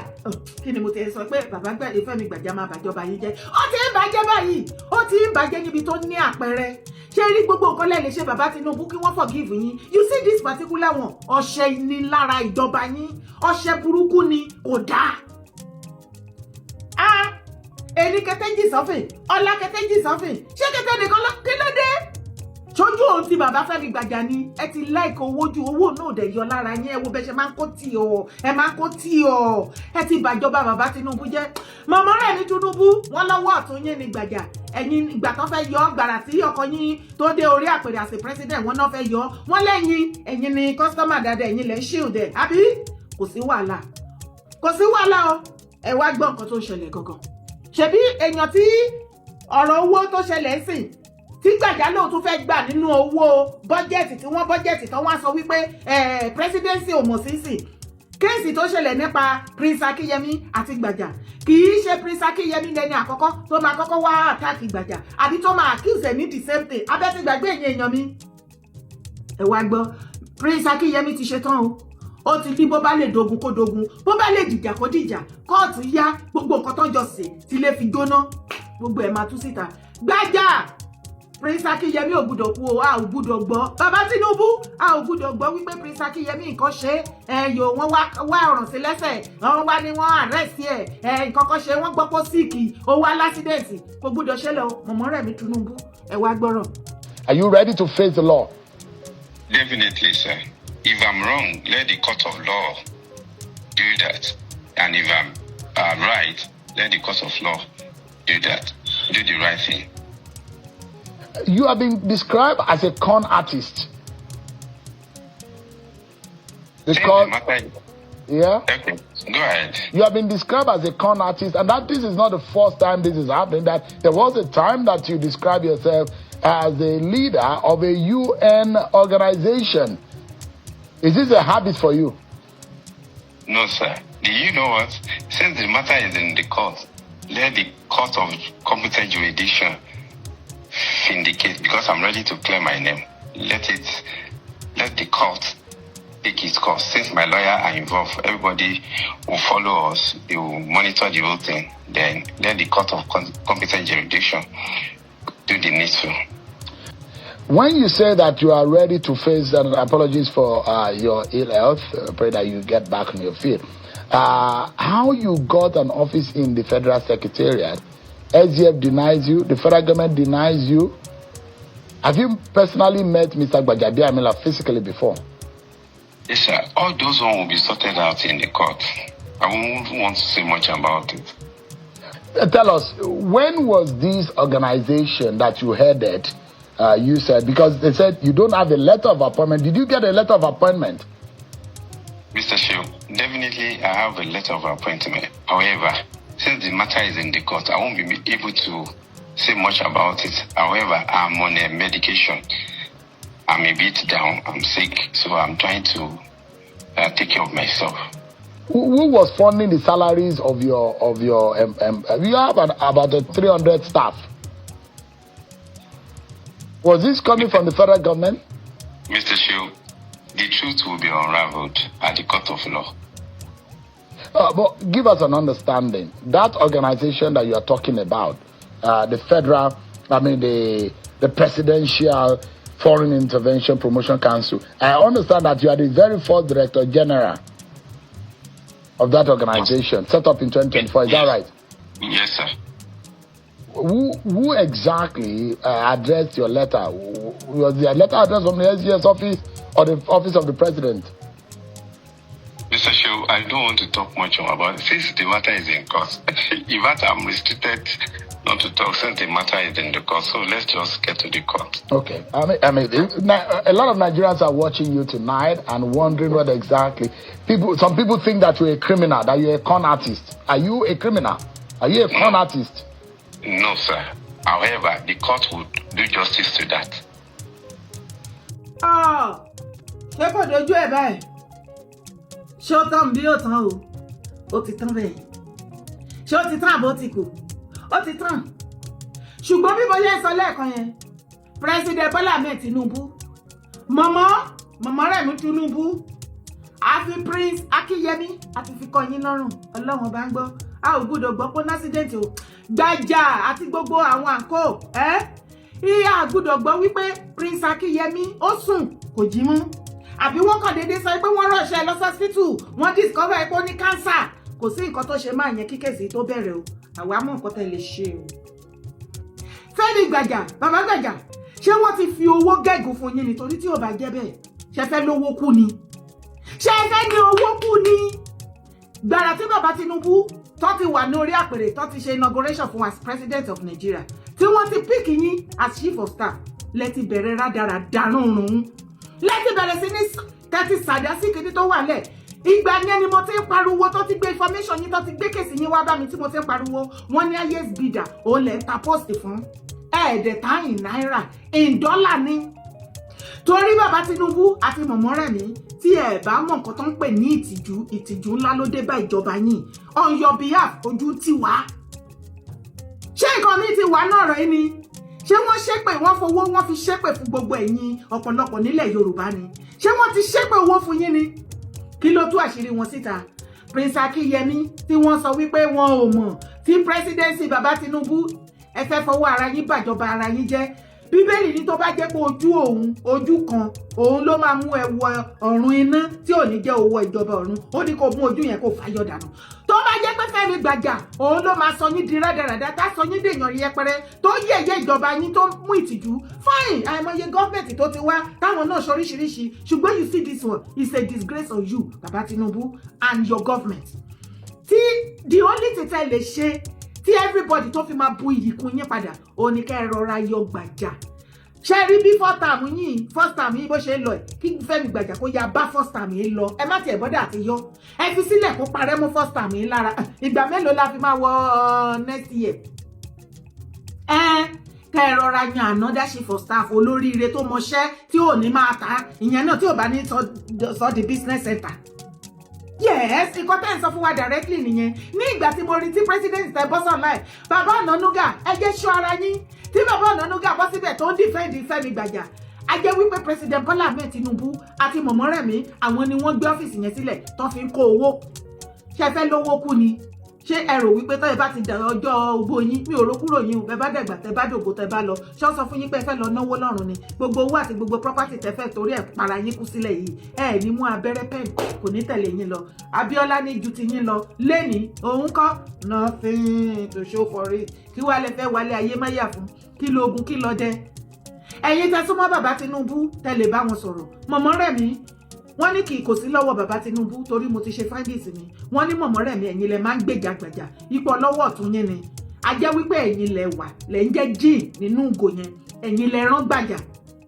kí ni mo ti sọ pé bàbá Fẹ́mi Gbàjà máa bàjọba yín jẹ́ ó ti ń bàjẹ́ báyìí ó ti ń bàjẹ́ níbi tó ní àpẹẹrẹ ṣé rí gbogbo nǹkan lẹ́ẹ̀ lè ṣe bàbá Tinubu kí wọ́n forgive yín you see this particular one ọṣẹ ni lára ìjọba yín ọṣẹ burúkú ni kò dáa ẹni kẹtẹ́jì sọ́fìn ọlá kẹtẹ́jì sọ́fìn ṣé kẹtẹ́ nìkan kí ló dé ṣojú òun ti bàbá Fẹ́mi Gbàjà ni ẹ ti láìka owó ju owó náà dẹ̀ yọ lára yín ẹ wo bẹ́ẹ̀ ṣe máa ń kó tí ọ ẹ máa ń kó tí ọ ẹ ti bàjọba bàbá Tinubu jẹ́ màmá rẹ̀ ní Tinubu wọ́n lọ́wọ́ ọ̀tún yín ní Gbàjà ẹ̀yin ìgbà tó fẹ́ yọ gbàrà tí ọkọ yín tó dé orí àpèrè àṣẹ president wọ́n náà fẹ́ yọ wọ́n lẹ́yìn ẹ̀yin ni customer dáadáa ẹ̀yin lẹ́ ń shield ẹ̀ àbí kò sí wàhálà o ẹ wá gbọ́ nǹkan tó ṣẹlẹ̀ gangan ṣebí èèyàn tí ọ̀rọ̀ owó tó ṣẹlẹ̀ sìn tí Gbàjà lóò tún fẹ́ gbà nínú owó bọ́jẹ̀tì tí wọ́n bọ́jẹ̀tì tán wá sọ wípé presidency ò mọ̀ sínsìn kéèsì tó ṣẹlẹ̀ nípa Prince Akínyẹmí àti Gbàjà kì í ṣe Prince Akínyẹmí lẹ́ni àkọ́kọ́ tó máa kọ́kọ́ wá àtàkì Gbàjà àbí tó máa accuse ní the same thing abẹ́tí gbàgbé èèyàn mi ẹ wá gbọ́ Prince Akínyẹmí ti ṣe tán o ó ti ní bó bá lè dogun kó dogun bó bá lè dìjà kó dìjà kóòtù yá gbogbo nǹkan tó jọ sí tí lè fi jóná gbogbo ẹ̀ máa tú síta Gbàjà Prince Akínyẹmí ò gbúdọ̀ kú o a ò gbúdọ̀ gbọ́ bàbá Tinubu a ò gbúdọ̀ gbọ́ wípé Prince Akínyẹmí nǹkan ṣe yòó wọ́n wá ọ̀ràn sí lẹ́sẹ̀ wọ́n wá ní wọ́n arrest ẹ̀ nǹkan kan ṣe wọ́n gbọ́ pọ́ síìkì ó wá lásídẹ̀ǹtì kò gbúdọ̀ ṣẹlẹ̀ o mọ̀mọ́ rẹ̀ mi Tinubu ẹ wá gbọ́rọ̀. Are you ready to face the law? Definitely, sir. If I'm wrong, let the court of law do that. And if I'm right, let the court of law do that. Do the right thing. You have been described as a con artist. Yeah? Okay, go ahead. You have been described as a con artist, and that this is not the first time this is happening. That there was a time that you described yourself as a leader of a UN organization. Is this a habit for you? No, sir. Do you know what? Since the matter is in the court, let the court of competent jurisdiction vindicate, because I'm ready to clear my name. Let the court take its course. Since my lawyer are involved, everybody will follow us. They will monitor the whole thing. Then let the court of competent jurisdiction do the needful. When you say that you are ready to face, and apologies for your ill health, pray that you get back on your feet. How you got an office in the Federal Secretariat? SGF denies you, the federal government denies you. Have you personally met Mr. Gbajabiamila physically before? Yes, sir. All those ones will be sorted out in the court. I won't want to say much about it. Tell us, when was this organization that you headed, you said, because they said you don't have a letter of appointment. Did you get a letter of appointment? Mr. Shiu, definitely I have a letter of appointment. However, since the matter is in the court, I won't be able to say much about it. However, I'm on a medication. I'm a bit down. I'm sick, so I'm trying to take care of myself. Who was funding the salaries of your you have about 300 staff. Was this coming from the federal government? Mr. Shiu, the truth will be unraveled at the court of law. But give us an understanding. That organization that you are talking about, the Presidential Foreign Intervention Promotion Council, I understand that you are the very first Director General of that organization, set up in 2024. Is that right? Yes, sir. Who exactly addressed your letter? Was the letter addressed from the SGS office or the office of the president? Mr. Shiu, I don't want to talk much about it. Since the matter is in court, in fact, I'm restricted not to talk since the matter is in the court. So let's just get to the court. Okay. I mean, a lot of Nigerians are watching you tonight and wondering what exactly. Some people think that you're a criminal, that you're a con artist. Are you a criminal? Are you a con artist? No, sir. However, the court would do justice to that. Ṣé kò dojú ẹ̀ báyìí? Ṣé ó tán bí ó tán o? Ó ti tán bẹ́ẹ̀. Ṣé ó ti tán àbó ti kù? Ó ti tán. Ṣùgbọ́n bí mo yẹ sọ lẹ́ẹ̀kan yẹn, President Bola Ahmed Tinubu, mọ̀mọ́ rẹ̀ mi Tinubu, àfi Prince Akínyẹmí àti fi kọ́ yín lọ́rùn. Ọlọ́run bá ń gbọ́. A ò gbọ́dọ̀ gbọ́ pé accident o. Gbàjà àti gbogbo àwọn àǹkó ìyá àgbọ́dọ̀ gbọ́ wípé Prince Akínyẹmí ó sùn kò jí mú. Àbí wọ́n kàn déédéé sọ pé wọ́n rọ̀ṣẹ́ lọ hospital, wọ́n discover pé ó ní cancer. Kò sí nǹkan tó ṣe máa yẹn kí kéèsì tó bẹ̀rẹ̀ o. Àwa mọ̀ nǹkan tẹ́ lè ṣe o. Fẹ́mi Gbàjà, bàbá Gbàjà, ṣé wọ́n ti fi owó gẹ́gùn fún yín nítorí tí ò bá jẹ́ bẹ́ẹ̀ ṣe fẹ́ lówó kú ni ṣe fẹ́ ní owó kú ni gbàrà tí bàbá Tinubu tó ti wà ní orí àpèrè tó ti ṣe inauguration fún as president of Nigeria tí wọ́n ti pick yín as chief of staff lẹ́ti bẹ̀rẹ̀ rádaràdà rúnrún lẹ́ti bẹ̀rẹ̀ sí ní tẹ́tí sàdá sí kìíní tó wà lẹ̀ ìgbà yẹn ni mo ti ń pariwo tó ti gbé information yín tó ti gbé kèsì yín wá bá mi tí mo ti ń pariwo wọ́n ní highest bidder òun lẹ̀ ń ta post fún ẹ̀ẹ́dẹ̀ta in náírà in dọ́là ni torí bàbá Tinubu àti mọ̀mọ́ rẹ̀ mi tí ẹ bá mọ̀ nǹkan tó ń pè ní ìtìjú ńlá ló dé bá ìjọba yín on your behalf ojú ti wá ṣé nǹkan mi ti wà náà rẹ̀ ni ṣé wọ́n ṣépè wọ́n fowó wọ́n fi ṣépè fún gbogbo ẹ̀yin ọ̀pọ̀lọpọ̀ nílẹ̀ Yorùbá ni ṣé wọ́n ti ṣépè owó fún yín ni kí ló tú àṣírí wọn síta Prince Akínyẹmí tí wọ́n sọ wípé wọn ò mọ̀ tí presidency bàbá Tinubu ẹ fẹ́ fọwọ́ ara yín bàjọba ara yín jẹ́ Bíbélì ní tó bá jẹ́ pé ojú kan òun ló máa mú ẹ wọ ọ̀run iná tí ò ní jẹ́ owó ìjọba ọ̀run ó ní kó mú ojú yẹn kó fàyọ dànù tó bá jẹ́ pé Fẹ́mi Gbàjà òun ló máa sọ yín di rádaràdá tá sọ yín dèèyàn yẹpẹrẹ tó yẹ̀yẹ́ ìjọba yín tó mú ìtìjú fine àìmọye gọ́ọ̀mẹ̀ntì tó ti wá táwọn náà ṣoríṣiríṣi ṣùgbọ́n you see this one is a disgrace on you Baba Tinubu and your government tí the only thing tẹ́ lè ṣe tí everybody tó fi máa bu ìyìkún yín padà ó ní kẹ́ ẹ rọra yọ Gbàjà ṣe rí bí first time yìí bó ṣe ń lọ ẹ̀ kí Fẹ́mi Gbàjà kó ya bá first time yìí lọ ẹ má tiẹ̀ bọ́dà àti yọ ẹ fi sílẹ̀ kó parẹ́ mú first time yìí lára ìgbà mélòó la fi máa wọ next year kẹ́ ẹ rọra yan another chief of staff olóríire tó mọṣẹ́ tí ò ní máa ta ìyẹn náà tí ò bá ní sọ di business center yes nǹkan tẹ́ ń sọ fún wa directly nìyẹn ní ìgbà tí mo rí tí president tẹ bọ́ sọ̀nà ẹ̀ bàbá Ọ̀nànúgà ẹ jẹ́ ṣọ́ ara yín tí bàbá Ọ̀nànúgà bọ́ síbẹ̀ tó ń dìfẹ́ǹdì Fẹ́mi Gbàjà a jẹ́ wípé president Bọ́lá Ahmed Tinubu àti mọ̀mọ́ rẹ̀ mi àwọn ni wọ́n gbé ọ́fíìsì yẹn sílẹ̀ tó fi ń kó owó ṣe fẹ́ lówó kú ni ṣé ẹ rò wípé tọ́ ẹ bá ti dàrọ ọjọ́ ogbó yín mi ò rò kúrò yín o bẹ bá dẹ̀gbà tẹ bá dògbò tẹ bá lọ ṣọ́ sọ fún yín pé ẹ fẹ́ lọ náwó lọ́rùn ni gbogbo owó àti gbogbo property tẹ fẹ́ torí ẹ̀ para yín kú sílẹ̀ yìí ẹ ní mú abẹ́rẹ́ pen kò ní tẹ̀lé yín lọ Abíọ́lá ní ju ti yín lọ lẹ́ni òun kọ́ nothing to show for it kí wàá lè fẹ́ wálé ayé máyà fún kí lo ogun kí lọ dẹ ẹ̀yin tẹ súnmọ́ bàbá Tinubu tẹ lè bá wọn sọ̀rọ̀ mọ̀mọ́ rẹ̀ mi wọ́n ní kì í kò sí lọ́wọ́ bàbá Tinubu torí mo ti ṣe findings mi wọ́n ní mọ̀mọ́ rẹ̀ mi ẹ̀yin lẹ máa ń gbèjà Gbàjà ipò lọ́wọ́ ọ̀tún yín ni a jẹ́ wípé ẹ̀yin lẹ wà lẹ ń jẹ́ jíìn nínú ìgò yẹn ẹ̀yin lẹ rán Gbàjà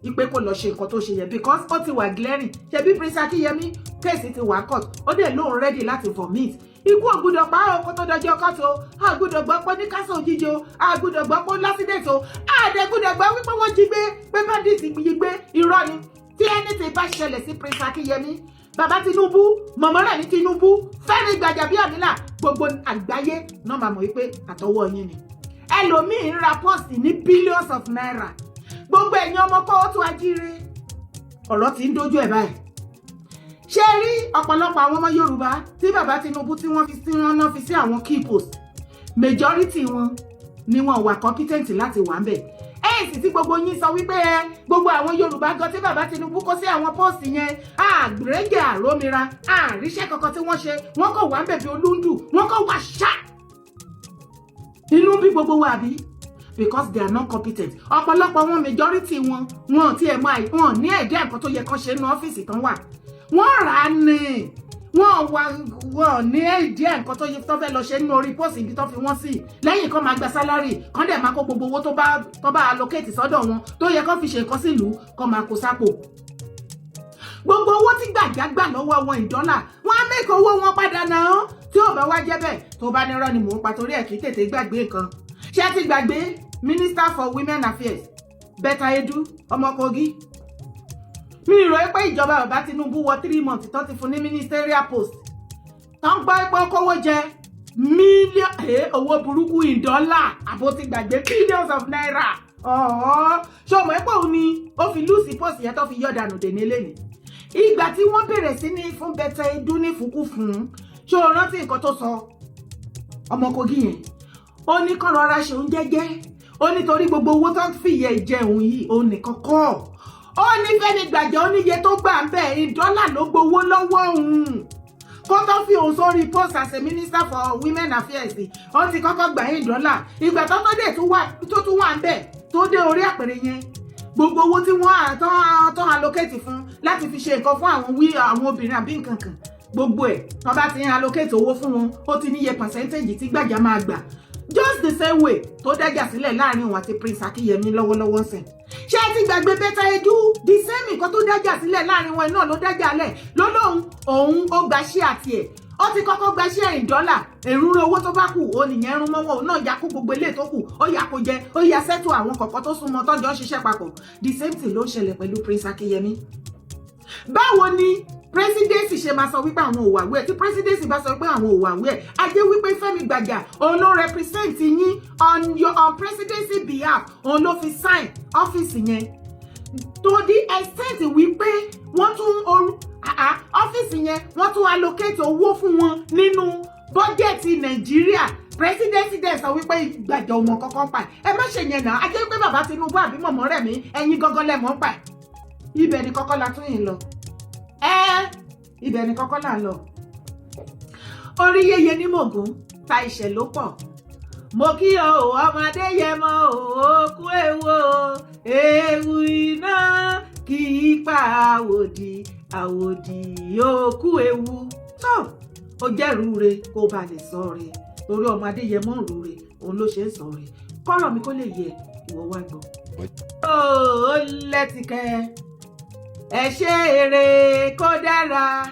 ipe kò lọ ṣe nǹkan tó ṣe yẹn because ó ti wà glaring ṣebí Prince Akínyẹmí kéèsì ti wà court ó dẹ̀ lóun ready láti vomit ikú ògùdọ̀ pa ọkọ̀ tó dọjọ́ kọ́tù o àgùdọ̀ gbọ́ pé ní kásán òjijì o àgùdọ̀ gbọ́ pé lásìdẹ̀tì o àdẹ̀gùdọ̀ gbọ́ wípé wọ́n jí gbé pé bandit yí gbé irọ́ ni tí anything bá ṣẹlẹ̀ sí Prince Akínyẹmí bàbá Tinubu mọ̀mọ́ rẹ̀ ní Tinubu Fẹ́mi Gbàjàbíàmílà gbogbo àgbáyé náà máa mọ̀ wípé àtọwọ́ yín ni ẹlòmíín ra post ní billions of naira gbogbo ẹ̀yin ọmọ kọ́ tó ajíire ọ̀rọ̀ tí ń dojú ẹ̀ báyìí ṣe rí ọ̀pọ̀lọpọ̀ àwọn ọmọ Yorùbá tí bàbá Tinubu tí wọ́n fi sí àwọn key post majority wọn ni wọn wà competent láti wà ń bẹ̀ èsì tí gbogbo yín sọ wípé gbogbo àwọn Yorùbá gan tí bàbá Tinubu kó sí àwọn post yẹn àgbèrèjẹ àrómira àríṣẹ́ kankan tí wọ́n ṣe wọ́n kò wà ń bẹ̀ bí olúndù wọ́n kò wà ṣá inú bí gbogbo wa bí because they are not competent ọ̀pọ̀lọpọ̀ wọn majority wọn tí ẹ̀ máa wọn ní ẹ̀dẹ́ nǹkan tó yẹ kán ṣe ní ọ́fíìsì tán wà wọ́n rà á ní wọ́n ní ẹ̀dẹ́ nǹkan tó yẹ tó fẹ́ lọ ṣe nínú orí pósì ibi tó fi wọ́n sí lẹ́yìn kan máa gba sálárì kan dẹ̀ máa kó gbogbo owó tó bá allocate sọ́dọ̀ wọn tó yẹ kán fi ṣe nǹkan sílùú kan máa kó sápò gbogbo owó tí Gbàjà gbà lọ́wọ́ wọn ìdọ́là wọ́n á mẹ́kọ̀ owó wọn padà náà tí ò bá wá jẹ́ bẹ́ẹ̀ tó bá nírọ́ ni mò ń pa torí ẹ̀ kì í tètè gbàgbé nǹkan ṣé ti gbàgbé Minister for Women Affairs Betta Edu ọmọ Kogi mi rò pé ìjọba bàbá Tinubu wọ 3 months tó ti fún ní ministerial post tó ń gbọ́ pé kówó jẹ mílíọ̀nù owó burúkú ìdọ́là àbó ti gbàgbé billions of naira ṣọmọ ẹ̀pọ̀ òun ni ó fi lùsì post yẹn tó fi yọ̀ dànù dèní lẹ́nu ìgbà tí wọ́n bẹ̀rẹ̀ sí ní fún Betta Edu ní fúkú fún ṣó rántí nǹkan tó sọ ọmọ Kogi yẹn ó ní kọ́ rọra ṣe òun jẹ́jẹ́ ó nítorí gbogbo owó tó ń fìyẹ ìjẹun yìí òun nìkan kọ́ ó ní Fẹ́mi Gbàjà ó níye tó gbà ń bẹ̀ ìdọ́là ló gbowó lọ́wọ́ òun kó tó fi òun sórí post as a Minister for Women Affairs ó ti kọ́kọ́ gbà $1 ìgbà tó dé tó tún wà ń bẹ̀ tó dé orí àpèrè yẹn gbogbo owó tí wọ́n tán allocate fún láti fi ṣe nǹkan fún àwọn obìnrin àbí nǹkan kan gbogbo ẹ̀ wọ́n bá ti ń allocate owó fún wọn ó ti níye percentage tí Gbàjà máa gbà just the same way tó dájà sílẹ̀ láàrin òun àti Prince Akínyẹmí lọ́wọ́lọ́wọ́ sìn ṣé ti gbàgbé Betta Edu the same nǹkan tó dájà sílẹ̀ láàrin wọn náà ló dájà lẹ̀ lọ́lọ́hún òun ó gba ṣé àti ẹ̀ ó ti kọ́kọ́ gba ṣé in dollar èrúnrún owó tó bá kù ó nìyẹn rún mọ́wọ́ òun náà ya kó gbogbo ilé tó kù ó ya kó jẹ ó ya sẹ́tù àwọn kọ̀ọ̀kan tó súnmọ́ tọ́jọ́ ń ṣiṣẹ́ papọ̀ the same thing ló ń ṣẹlẹ̀ pẹ̀lú Prince Akínyẹmí. Báwo ni presidency ṣe máa sọ wípé àwọn òwà wẹ̀ tí presidency bá sọ pé àwọn òwà wẹ̀ a jẹ́ wípé Fẹ́mi Gbàjà òun ló represent yín on presidency behalf òun ló fi sign ọ́fíìsì yẹn to the extent wípé wọ́n tún ọ́fíìsì yẹn wọ́n tún allocate owó fún wọn nínú bọ́jẹ̀tì Nàìjíríà presidency dẹ̀ sọ wípé Gbàjà ọmọ kankan pa ẹ má ṣe yẹn náà a jẹ́ wípé bàbá Tinubu àbí mọ̀mọ́ rẹ̀ mí ẹ̀yin gangan lẹ́mọ̀ pa ibẹ̀ ni kọ́kọ́ la tún yìí lọ ibẹ̀ ni kọ́kọ́ là ń lọ orí yẹyẹ ní mògún ta ìṣẹ̀ ló pọ̀ mo kí o ọmọdé yẹ mọ òkú ewu iná kì í pa àwòdì òkú ewu tó ó jẹ́ rúure kó ba lè sọ rẹ̀ torí ọmọdé yẹ mọ́ rúure òun ló ṣe ń sọ rẹ̀ kọ́rọ̀ mi kó lè yẹ ìwọ wá gbọ́. ó lẹ́tìkẹ́ ẹ ṣe eré kó dára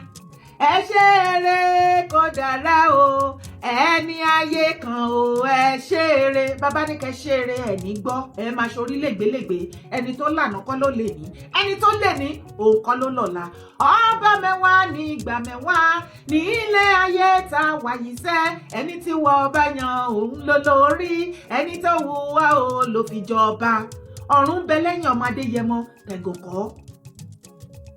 ẹ ṣe eré kó dára o ẹni ayé kan o ẹ ṣe eré bàbá ní kẹ́ ṣe eré ẹ ní gbọ́ ẹ máa ṣorí lẹ́gbẹ̀lẹ́gbẹ̀ ẹni tó lànà kọ́ ló lè ní ẹni tó lè ní òun kọ́ ló lọ́la ọba mẹ́wàá ní ìgbà mẹ́wàá ní ilé ayé ta wàyí sẹ́ ẹni tí wọ́n bá yan òun ló lórí ẹni tó wù wá o ló fi jọba ọ̀run bẹ lẹ́yìn ọmọ Adéyẹmọ tẹ̀gàn kọ́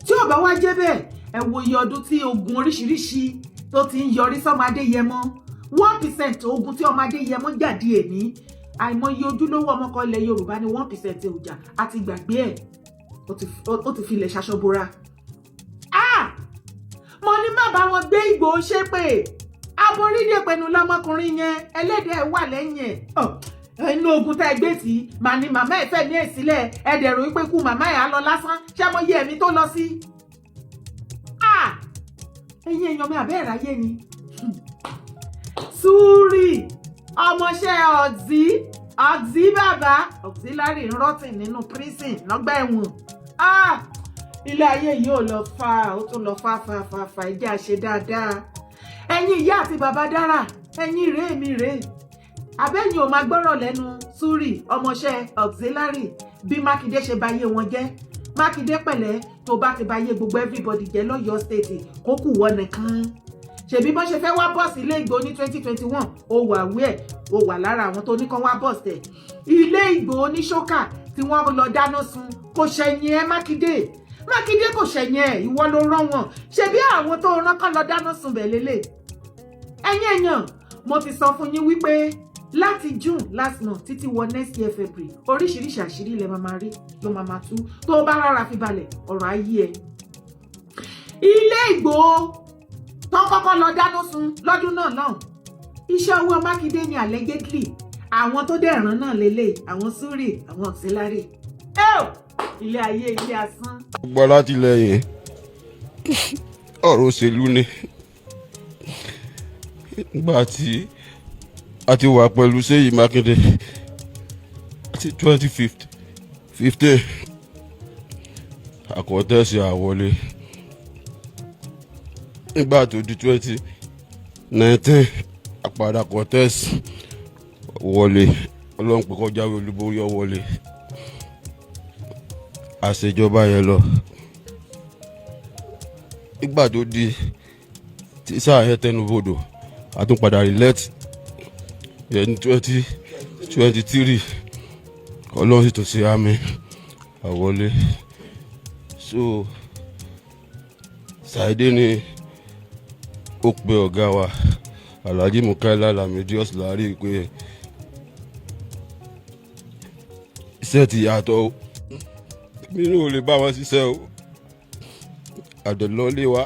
tí ò bá wá jẹ́ bẹ́ẹ̀ ẹ wo iye ọdún tí ogun oríṣiríṣi tó ti ń yọrí sọ́mọ Adéyẹmọ 1% ogun tí ọmọ Adéyẹmọ jáde èní àìmọye ojúlówó ọmọkọ ilẹ̀ Yorùbá ní 1% ọjà àti gbàgbé ẹ̀ ó ti filẹ̀ ṣaṣọ́bora. mo ní má bá wọn gbé Ìgbòho ṣépè aborídè pẹ̀lú lọ́mọkùnrin yẹn ẹlẹ́dẹ̀ wà lẹ́yìn ẹ̀ inú ogun tá ẹ gbé tí màá ní màmá ẹ fẹ́ ní èsílẹ̀ ẹ dẹ̀rọ wípé kú màmá ẹ á lọ lásán ṣé mo yẹ ẹ̀mí tó lọ sí. ẹ̀yin èèyàn mi àbẹ́ ìráyé ni Súrì ọmọọṣẹ́ ọ̀gzí bàbá auxiliary ń rọ́tìn nínú prison lọ́gbà ẹ̀wọ̀n ilé ayé yìí ò lọ fa ó tún lọ fa ẹjẹ́ àṣẹ dáadáa ẹ̀yin ìyá àti bàbá dára ẹ̀yin rèé mi rèé àbẹ́yìn ò máa gbọ́rọ̀ lẹ́nu Súrì ọmọọṣẹ́ auxiliary bí Mákindé ṣe bayé wọn jẹ́ Mákindé pẹ̀lẹ́ tó bá ti bayé gbogbo everybody jẹ́ lọ́yọ̀ọ́ state kó kù wọ́n nìkan ṣèbí bọ́n ṣe fẹ́ wá bọ́ọ̀sì ilé Ìgbòho ní 2021 ó wà wíẹ̀ ó wà lára àwọn tó ní kán wá bọ́ọ̀sì tẹ̀ ilé Ìgbòho ní ṣókà tí wọ́n lọ dáná sun kò ṣẹ̀yìn ẹ Mákindé kò ṣẹ̀yìn ẹ ìwọ ló rán wọn ṣèbí àwọn tó rán kán lọ dáná sun bẹ̀ lélẹ̀ ẹ̀yin èèyàn mo ti sọ fún yín wípé láti June last month títí wọ next year February oríṣiríṣi àṣírí ilẹ̀ máa rí ló máa tú tó bá rárá fi balẹ̀ ọ̀rọ̀ ayé ẹ ilé Ìgbòho tó kọ́kọ́ lọ dáná sun lọ́dún náà iṣẹ́ owó Mákindé ní allegedly àwọn tó dẹ̀ ràn náà lélẹ̀ àwọn Súrì àwọn auxiliary ilé ayé ilé asán. gbọ́ láti lẹ́yìn ọ̀rọ̀ òṣèlú ni nígbà tí a ti wà pẹ̀lú Ṣèyí Mákindé àti 2015 àkọ́tẹ́sì àwọlé nígbà tó di 2019 àpàdà kọ́tẹ́sì wọlé ọlọ́run pé kọjá olúborí ọwọlé àṣejọba yẹn lọ nígbà tó di tí sáà yẹn tẹnubodò àtúnpadà relate yẹn ní 2023 ọlọ́run sì tó ṣe àmì àwọlé so ṣàìdé ni ó pe ọ̀gá wa Alhaji Mukaila Lamidi Ọ̀sùlárí pé iṣẹ́ ti yàtọ̀ mi ní ò lè bá wọn ṣiṣẹ́ o àdọ̀lọ́lé wa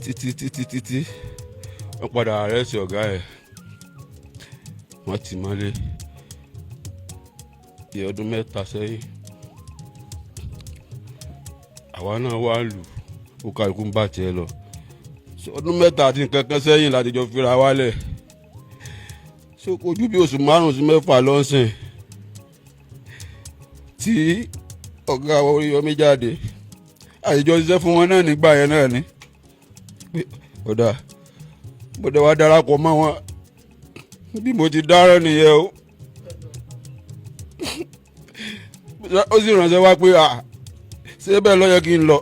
títí wọ́n padà àrẹ́sì ọ̀gá ẹ̀ wọ́n ti mọ́lé ọdún 3 sẹ́yìn àwa náà wá lù ó kálukú ń bá tiẹ̀ lọ ọdún 3 àti nǹkan kan sẹ́yìn láti jọ fira wálẹ̀ so kò ju bí oṣù 5 sí 6 lọ́sìn tí ọ̀gá Oríyọmí jáde àtijọ́ ṣiṣẹ́ fún wọn náà nígbà yẹn náà ni ọ̀dà bọ́dẹ̀ wá darapọ̀ mọ́ wọn bí mo ti dáràn nìyẹn o ó sì ránṣẹ́ wá pé ṣé bẹ́ẹ̀ ló yẹ kí n lọ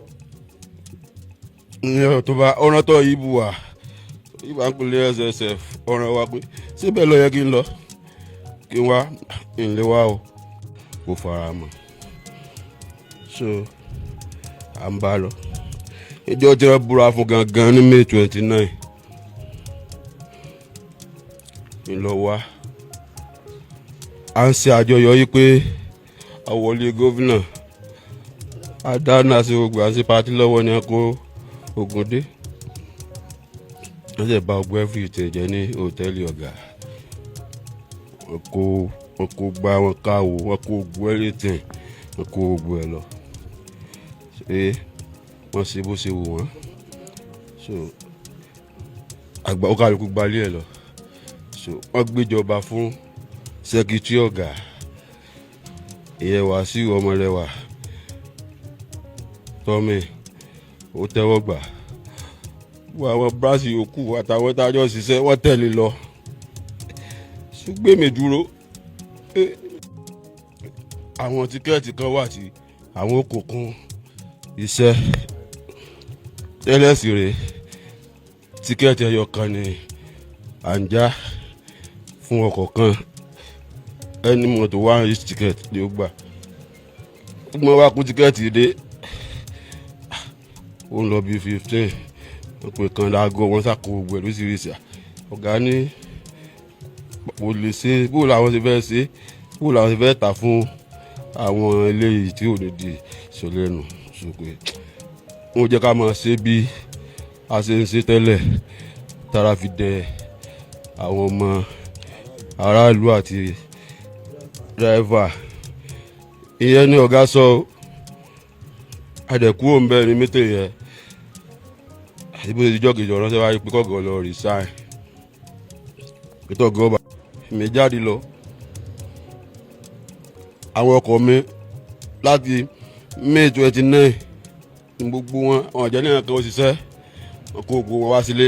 ìyẹn tó bá ọ̀ràn tó yìí bù wá ìbá ń pèlè SSF ọ̀ràn wa pé ṣé bẹ́ẹ̀ ló yẹ kí n lọ kí n wá ìlé wa o kò fara mọ́ so à ń bá lọ ìjọ tí wọ́n búra fún gangan ní May 29 ńlọ wá à ń ṣe àjọyọ̀ yìí pé àwọlé gómìnà àdáná sí gbogbo àti pátí lọ́wọ́ ni a kó Ogun dé wọ́n sì bá ọgbẹ́ fún ìtẹ̀jẹ́ ní hòtẹ́ẹ̀lì ọ̀gá wọ́n kó gbá wọn káwò wọ́n kó gbọ́ everything wọ́n kó gbogbo ẹ̀ lọ ṣé wọ́n ṣe bó ṣe wù wọ́n so àgbà ó kálukú gbalé ẹ̀ lọ so wọ́n gbéjọba fún sẹ́kítírì ọ̀gá ìyẹn wá sí ọmọlẹ́wà tọ́mì ó tẹ́wọ́ gbà wọ́n àwọn bíráṣì yòókù àtàwọn tájọ́ ṣiṣẹ́ wọ́n tẹ̀lé lọ ṣùgbọ́n mi dúró àwọn tíkẹ́ẹ̀tì kan wà tí àwọn òkùnkùn iṣẹ́ tẹ́lẹ̀sì rẹ̀ tíkẹ́ẹ̀tì ẹyọ kan ni à ń já fún ọkọ̀ kan ẹni mọ́tò 1 each ticket ni ó gbà gbọ́n wá kún tíkẹ́ẹ̀tì dé ó ń lọ bí 15 wọ́n pè kan láago wọn sàkó gbogbo ẹ̀ lóṣìṣẹ́ ọ̀gá ní kò lè ṣe bó làwọn ṣe fẹ́ ṣe bó làwọn ṣe fẹ́ tà fún àwọn eléyìí tí ò ní di ìṣọ̀lẹ́nu ṣùgbọ́n wọ́n jẹ́ ká máa ṣe bí a ṣe ń ṣe tẹ́lẹ̀ tára fi dẹ àwọn ọmọ aráàlú àti dráìvà ìyẹn ní ọ̀gá sọ àdẹ̀kú òǹbẹ ní mítè yẹn àti bó ṣe ti jọ́kejì ọ̀rọ̀ ṣe wáyé pé kọ́gọ́ lọ resign pétọ́ gọ́ọ̀bà mi jáde lọ àwọn ọkọ̀ mi láti May 29 ní gbogbo wọn àwọn àjẹ́ nìyẹn kan ó ṣiṣẹ́ wọn kó gbogbo wọn wá sílé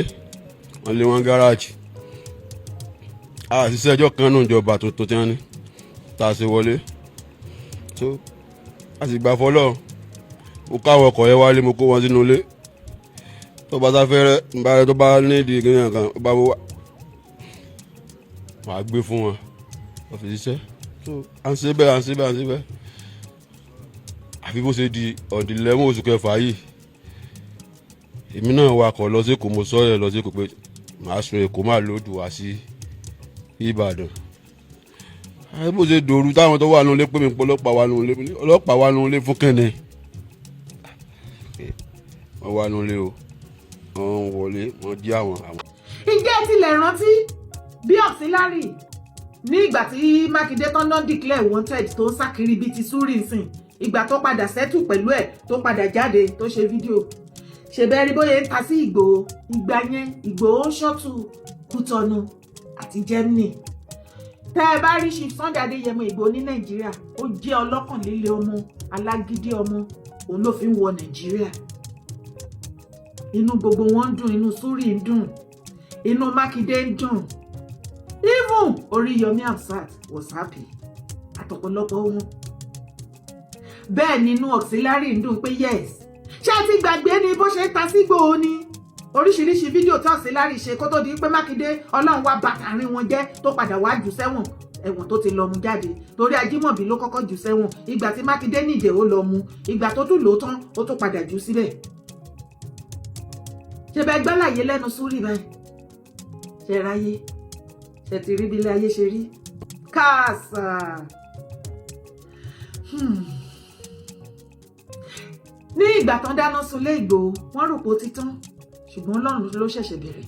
wọn lé wọn gáràjì àṣìṣe ẹjọ́ kan náà ìjọba tuntun tí wọ́n ní tá a ṣe wọlé tó a sì gbà fọlọ́ mo káwọn ọkọ̀ yẹn wálé mo kó wọn sínú ilé tó bá sáfẹ́rẹ́ nbàrẹ́ tó bá nídìí ìgbìyànjú kan bá wọ́n wà gbé fún wọn wọ́n fi ṣiṣẹ́ tó à ń ṣe bẹ́ẹ̀ àfi bó ṣe di ọ̀dìlẹ́mú oṣù kẹfà yìí èmi náà wakọ̀ lọ sí Èkó mo sọ́ọ̀rẹ́ lọ sí Èkó pé màá sun Èkó máa lòdù wá sí Ìbàdàn àfi bó ṣe dòru táwọn tó wà nulẹ̀ pé mi pọ̀ ọlọ́pàá wà nulẹ̀ fún kẹ́ni wọ́n wà nulẹ̀ o wọ́n wọlé wọ́n jí àwọn. ǹjẹ́ ẹ tilẹ̀ rántí bí auxiliary ní ìgbà tí Mákindé tán náà declare wanted tó ń sákiri bíi ti súrì nsìn ìgbà tó padà sẹ́tù pẹ̀lú ẹ̀ tó padà jáde tó ṣe fídíò ṣèbẹ́ rí bóyá ń ta sí Ìgbòho ìgbà yẹn Ìgbòho ṣọ́tù Kútọ́nù àti Germany tẹ́ ẹ bá rí Chief Sunday Adéyẹmọ Ìgbòho ní Nàìjíríà ó jẹ́ ọlọ́kàn líle ọmọ alágídí ọmọ òun ló fi ń wọ Nàìjíríà inú gbogbo wọn ń dùn inú súrì ń dùn inú Mákindé ń dùn even Oríyọmí Hamzat was happy àtọ̀pọ̀lọpọ̀ wọn bẹ́ẹ̀ nínú auxiliary ń dùn pé yes ṣé ti gbàgbé ni bó ṣe ń ta sí Ìgbòho ni oríṣiríṣi fídíò tí auxiliary ṣe kó tó di pé Mákindé ọlọ́run wá bàtà àárín wọn jẹ́ tó padà wá jù sẹ́wọ̀n ẹ̀wọ̀n tó ti lọ mú jáde torí Ajímọ̀bí ló kọ́kọ́ jù sẹ́wọ̀n ìgbà tí Mákindé níjẹ̀ ó lọ mú ìgbà tó tún lò ó tán ó tó padà jù sílẹ̀ ṣe bẹ́ẹ̀ gbálàyé lẹ́nu súrì báyìí ṣe ráyé ṣe ti rí bí ilé ayé ṣe rí káàsà ní ìgbà tán dáná sunlé Ìgbòho wọ́n rò pé ó ti tán ṣùgbọ́n Ọlọ́run ló ṣẹ̀ṣẹ̀ bẹ̀rẹ̀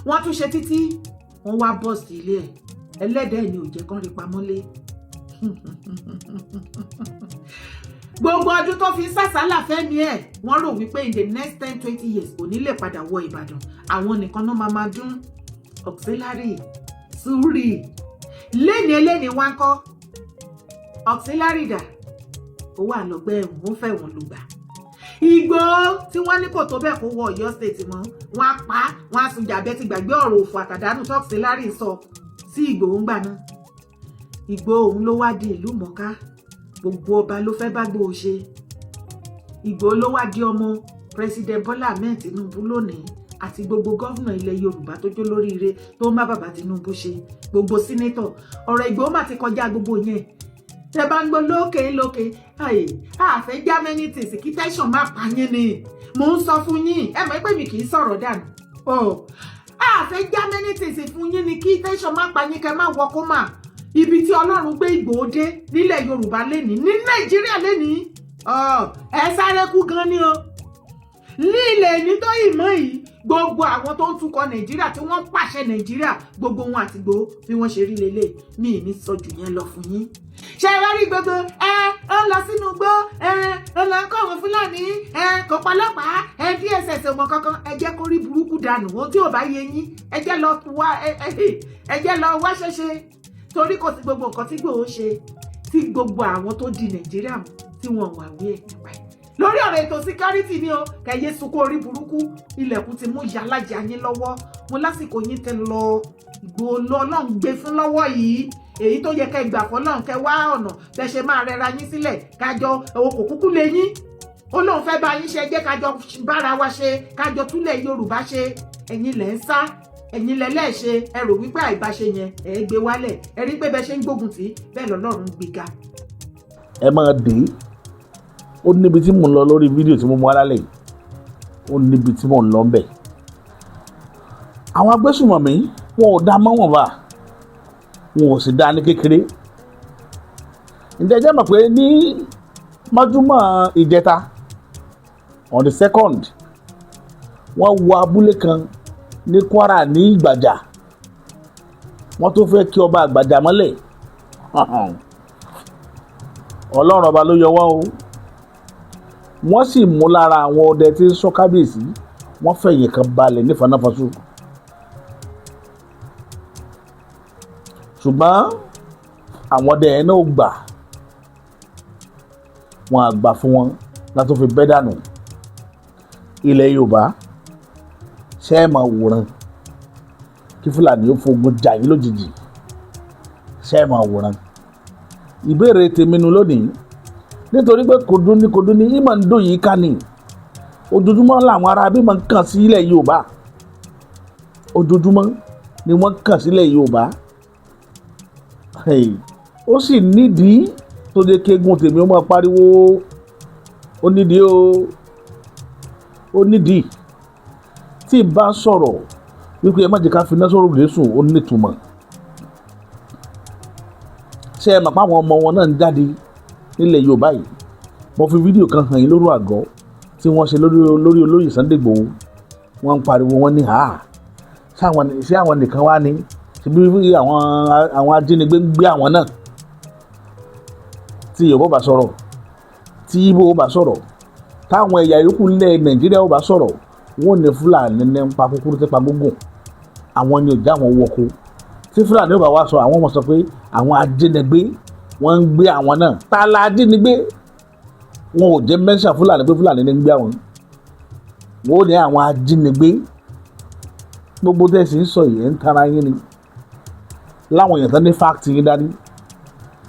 wọ́n tún ṣe títí wọ́n wá bọ́ọ̀sì ilé ẹ̀ ẹlẹ́dàá ẹ̀ ni ò jẹ́ kán rí pamọ́lé gbogbo ọdún tó fi sàsálà fẹ́mi ẹ̀ wọ́n rò wípé in the next 10-20 years kò ní lè padà wọ Ìbàdàn, àwọn nìkan náà máa dún auxiliary sùúrì léni wá ń kọ́ auxiliary dà ó wà lọ́gbẹ́ ẹ̀wọ̀n ó fẹ́ wọn ló gbà. Ìgbòho tí wọ́n ní kò tó bẹ́ẹ̀ kó wọ Ọ̀yọ́ state mọ́ wọ́n á pa wọ́n á sùn jàbẹ́ ti gbàgbé ọ̀rọ̀ òfò àtàdánù tó auxiliary sọ sí Ìgbòho ńgbà náà. Ìgbòho òun ló wá di ìlú mọ̀ká, gbogbo ọba ló fẹ́ bá Ìgbòho ṣe. Ìgbòho ló wá di ọmọ president Bọ́lá Ahmed Tinubu lónìí àti gbogbo gọ́vùnà ilẹ̀ Yorùbá tó jó lóríire tó ń bá bàbá Tinubu ṣe, gbogbo sínétọ̀. ọ̀rọ̀ Ìgbòho mà ti kọjá gbogbo yẹn. Tẹ bá ń gbọ́ lókè àfẹ́ Germany tì sí kí tẹ́sán má pa yín ni mò ń sọ fún yín, ẹ mọ̀ pé mi kì í sọ̀rọ̀ dànù. àfẹ́ Germany tì sí fún yín ni kí tẹ́sán má pa yín kẹ́ má wọ kó mà. Ibi tí Ọlọ́run gbé Ìgbòho dé nílẹ̀ Yorùbá lénìí ní Nàìjíríà lénìí ẹ sáré kú gan ni o. Lílẹ̀ ní tó ìmọ̀ yìí gbogbo àwọn tó ń tukọ̀ Nàìjíríà tí wọ́n pàṣẹ Nàìjíríà gbogbo wọn àti Ìgbòho bí wọ́n ṣe rí lélẹ̀ ní ìní sọjù yẹn lọ fún yín. Ṣé ẹ rí gbogbo ó lọ sínú igbó ó lọ ń kọ́ àwọn Fúlàní kò pọlọ́pàá DSS ọmọ kankan ẹ jẹ́ kó rí burúkú dànù ohun tí ò bá yé yín ẹ jẹ́ lọ wá ṣẹṣẹ torí kò sí gbogbo nǹkan tí Ìgbòho ṣe tí gbogbo àwọn tó di Nàìjíríà mú tí wọn wà wí ẹ̀ nípa ẹ̀. Lórí ọ̀rọ̀ ètò síkárítì ni o kẹ̀yẹ sunkún orí burúkú ilẹ̀kùn ti mú yàlájà yín lọ́wọ́ mo lásìkò yín tẹ lọ Ìgbòho Ọlọ́run gbé fún lọ́wọ́ yìí èyí tó yẹ kẹ́ gbà fọ́lọ́run kẹ́ wá ọ̀nà bẹ́ ṣe máa rẹra yín sílẹ̀ kájọ owó kò kúkú lé yín ó lóun fẹ́ bá yín ṣe jẹ́ kájọ bára wa ṣe kájọ túlẹ̀ Yorùbá ṣe ẹ̀yin lẹ̀ ń sá ẹ̀yin lẹ́lẹ́ ṣe ẹ rò wípé àìbáṣe yẹn ẹ gbé wálẹ̀ ẹ rí pé bẹ́ ṣe ń gbógun tì bẹ́ẹ̀ lọ́lọ́run gbéga. ẹ máa dé ó níbi tí mò ń lọ lórí fídíò tí mo mú alálẹ̀ yìí ó níbi tí mò ń lọ ń bẹ̀. àwọn agbésùmọ̀mí wọn ò dá mọ́ wọn bá wọn ò sì dá ní kékeré. ǹjẹ́ jẹ́ mọ̀ pé ní mọ́júmọ́ ìjẹta on the 2nd wọ́n wọ abúlé kan ní Kwara ní Ìgbàjà wọ́n tó fẹ́ kí ọba Ìgbàjà mọ́lẹ̀ Ọlọ́run ọba ló yọ wọ́n o. Wọ́n sì mú lára àwọn ọdẹ tí ń sọ kábíyèsí wọ́n fẹ̀yìn kan balẹ̀ ní fanáfaṣù. ṣùgbọ́n àwọn ọdẹ yẹn náà gbà wọn àgbà fún wọn láti fi bẹ́ dànù. ilẹ̀ Yorùbá ṣe é máa wòran kí Fúlàní ó fogun jà yín lójijì ṣe é máa wòran. ìbéèrè tèmi nu lónìí nítorí pé kò dún ní ìmọ̀ ń dùn yìí ká ní ojoojúmọ́ làwọn ará bí máa ń kàn sí ilẹ̀ Yorùbá ojoojúmọ́ ni wọ́n kàn sílẹ̀ Yorùbá ó sì nídìí tó jẹ́ kéegun tèmi ó máa pariwo ó nídìí ó nídìí tí ì bá sọ̀rọ̀ wípé ẹ má jẹ́ ká fi iná sọ̀rọ̀ lẹ́sùn ó nítumọ̀ ṣé ẹ mọ̀ pé àwọn ọmọ wọn náà ń jáde nílẹ̀ Yorùbá yìí mo fi fídíò kan hàn yín lórí àgọ́ tí wọ́n ṣe lórí olóyè Sunday Igboho wọ́n ń pariwo wọn ní ṣé àwọn nìkan wá ní ṣebí àwọn ajínigbé ń gbé àwọn náà tí Yorùbá bá sọ̀rọ̀ tí Igbo bá sọ̀rọ̀ táwọn ẹ̀yà yòókù ilẹ̀ Nàìjíríà ó bá sọ̀rọ̀ wọ́n ní Fúlàní ní ń pa kúkúrú tí pa gbógun àwọn ni ò já àwọn wọ̀kú tí Fúlàní ó bá wá sọ àwọn ọmọ sọ pé àwọn ajínigbé wọ́n ń gbé àwọn náà ta la ajínigbé wọn ò jẹ́ mẹ́sà Fúlàní pé Fúlàní ní ń gbé àwọn wọ́n ò ní àwọn ajínigbé gbogbo tẹ̀sí ń sọ yìí ń tara yín ni láwọn èèyàn tán ní fáàkì yín dání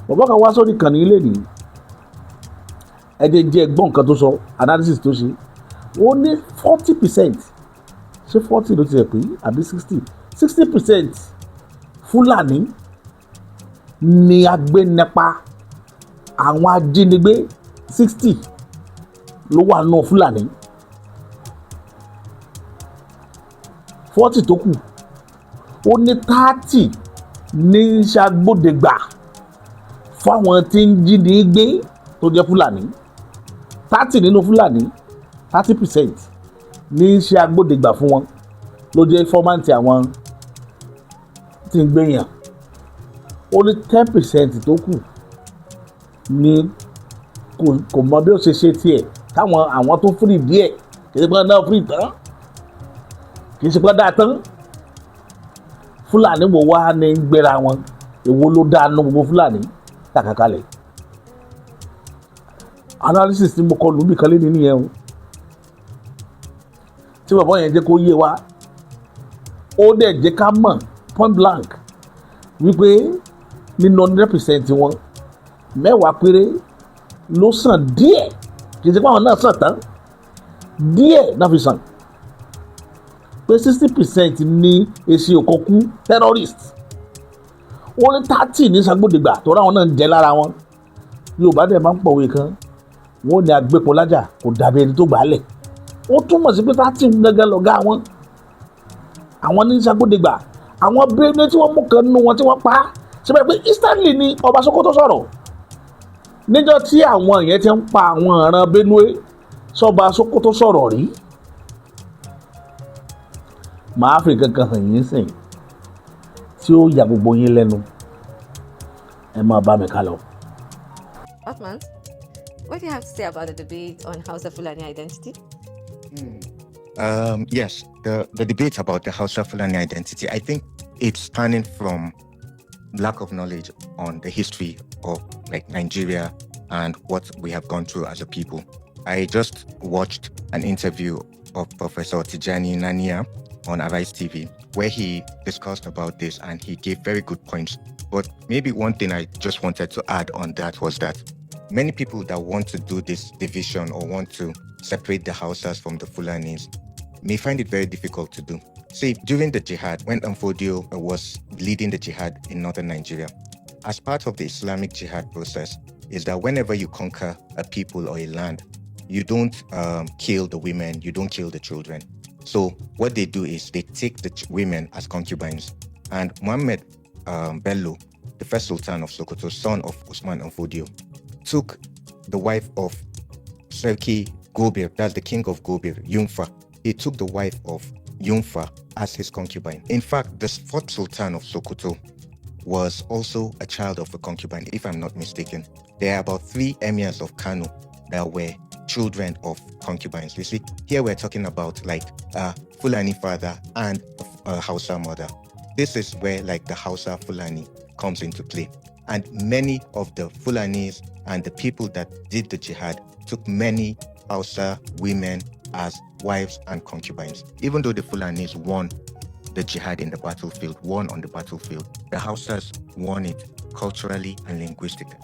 bàbá kan wá sórí ìkànnì ilé nìyí ẹ̀jẹ̀ jẹ́ gbọ́n nǹkan tó sọ analysis tó ṣe ó ní 40% ṣé 40 ló ti rẹ̀ pé àbí 60% Fúlàní ni agbénipa àwọn ajínigbé 60 ló wà náà Fúlàní 40 tó kù ó ní 30 ní ṣàgbọ́dẹ̀gbà fáwọn tí ń jí ní gbé tó jẹ́ Fúlàní 30 nínú Fúlàní 30% ní ṣàgbọ́dẹ̀gbà fún wọn ló jẹ́ fọ́máǹtì àwọn tí ń gbéyàn ó ní 10% tó kù ni kò mọ bí ó ṣe tiẹ̀ táwọn àwọn tó fúrì díẹ̀ kì í ṣe pé náà fúrì tán kì í ṣe pé dáa tán. Fúlàní wo wá ní gbéra wọn èwo ló dáa nínú gbogbo Fúlàní tàkàkalẹ̀. Analysis tí mo kọ lù mí kan lé nìyẹn o tí bàbá yẹn jẹ́ kó yé wa ó dẹ̀ jẹ́ ká mọ̀ point blank wípé nínú 100% wọn 10 péré ló sàn díẹ̀ kì í ṣe pé àwọn náà sàn tán díẹ̀ náà fi sàn pé 60% ní èsì òkòkú terrorist ó ní 30 ní sagbódegbà tó ráwọn náà ń jẹ lára wọn. Yorùbá dẹ̀ máa ń pọ̀wé kan wọ́n ní agbépo lájà kò dàbí ẹni tó gbà á lẹ̀ ó túmọ̀ sí pé 30 gángan lọ̀gá wọn àwọn ní sagbódegbà àwọn Benue tí wọ́n mú kan nínú wọn tí wọ́n pa á síbẹ̀ pé instantly ni ọba Sokoto sọ̀rọ̀ níjọ́ tí àwọn yẹn ti ń pa àwọn ọ̀ràn Benue sọba Sokoto sọ̀rọ̀ rí. Màá fi kankan hàn yín sìn tí ó ya gbogbo yín lẹ́nu ẹ máa bá mi ká lọ. Batman, what do you have to say about the debate on Hausa Fulani identity? Yes, the debate about the Hausa Fulani identity, I think it's spanning from lack of knowledge on the history of like Nigeria and what we have gone through as a people. I just watched an interview of Professor Tijani Nania on Arise TV where he discussed about this and he gave very good points. But maybe one thing I just wanted to add on that was that many people that want to do this division or want to separate the Hausas from the Fulanis may find it very difficult to do. See, during the jihad, when Amfodio was leading the jihad in northern Nigeria, as part of the Islamic jihad process, is that whenever you conquer a people or a land, you don't kill the women, you don't kill the children. So what they do is they take the women as concubines. And Muhammad Bello, the first Sultan of Sokoto, son of Usman Amfodio, took the wife of Serki Gobir, that's the king of Gobir, Yunfa. He took the wife of Yunfa as his concubine. In fact, the fourth Sultan of Sokoto was also a child of a concubine, if I'm not mistaken. There are about 3 emirs of Kano that were children of concubines. You see, here we're talking about like a Fulani father and a Hausa mother. This is where like the Hausa Fulani comes into play. And many of the Fulanis and the people that did the jihad took many Hausa women as wives and concubines. Even though the Fulanis won the jihad in the battlefield, won on the battlefield, the Hausas won it culturally and linguistically.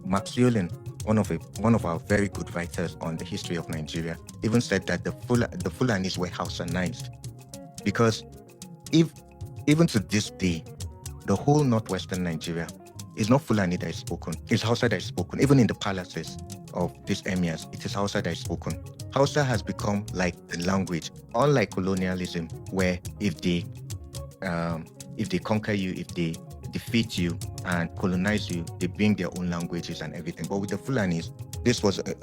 Max Yolin, one of our very good writers on the history of Nigeria, even said that the Fulanis were Hausanized, because even to this day, the whole northwestern Nigeria is not Fulani that is spoken, it's Hausa that is spoken. Even in the palaces of these emirs, it is Hausa that is spoken. Hausa has become like the language, unlike colonialism, where if they conquer you, if they defeat you and colonize you, they bring their own languages and everything. But with the Fulanis,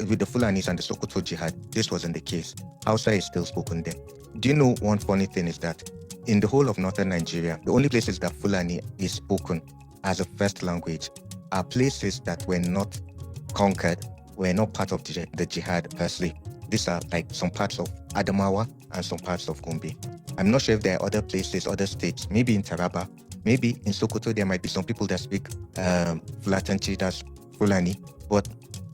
with the Fulanis and the Sokoto jihad, this wasn't the case. Hausa is still spoken there. Do you know one funny thing is that in the whole of northern Nigeria, the only places that Fulani is spoken as a first language are places that were not conquered, were not part of the jihad per se. These are like some parts of Adamawa and some parts of Gombe. I'm not sure if there are other places, other states, maybe in Taraba, maybe in Sokoto, there might be some people that speak Fulatanchi, that's Fulani, but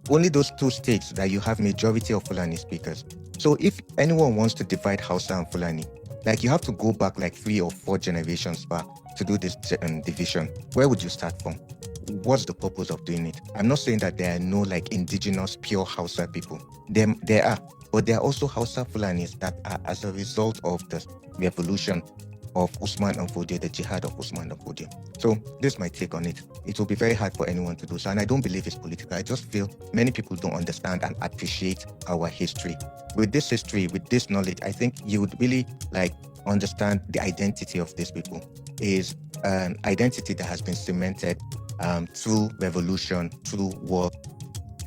only those 2 states that you have majority of Fulani speakers. So if anyone wants to divide Hausa and Fulani, like you have to go back like 3 or 4 generations back to do this division. Where would you start from? What's the purpose of doing it? I'm not saying that there are no like indigenous pure Hausa people. There are, but there are also Hausa Fulanis that are as a result of the revolution of Usman Amfodio, the jihad of Usman Amfodio. So this is my take on it. It will be very hard for anyone to do so, and I don't believe it's political. I just feel many people don't understand and appreciate our history. With this history, with this knowledge, I think you would really like understand the identity of these people. Is an identity that has been cemented through revolution, through war,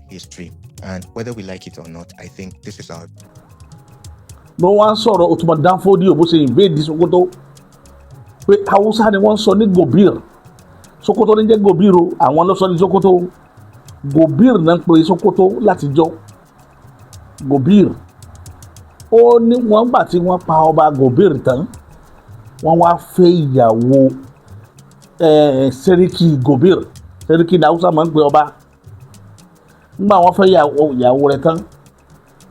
history, and whether we like it or not, I think this is our. No one sọ̀rọ̀ Usman Danfodio bó ṣe invade Sokoto pé Hausa ni wọ́n sọ ní Gobir Sokoto ní jẹ́ Gobir o àwọn ló sọ ní Sokoto Gobir náà ń pe Sokoto látijọ́. Gobir ó ní wọ́n gbà tí wọ́n pa ọba Gobir tán wọ́n wá fẹ́ ìyàwó Sẹ́ríkì Gobir. Sẹ́ríkì ní Haúsá máa ń pe ọba. Nígbà wọ́n fẹ́ ìyàwó rẹ̀ tán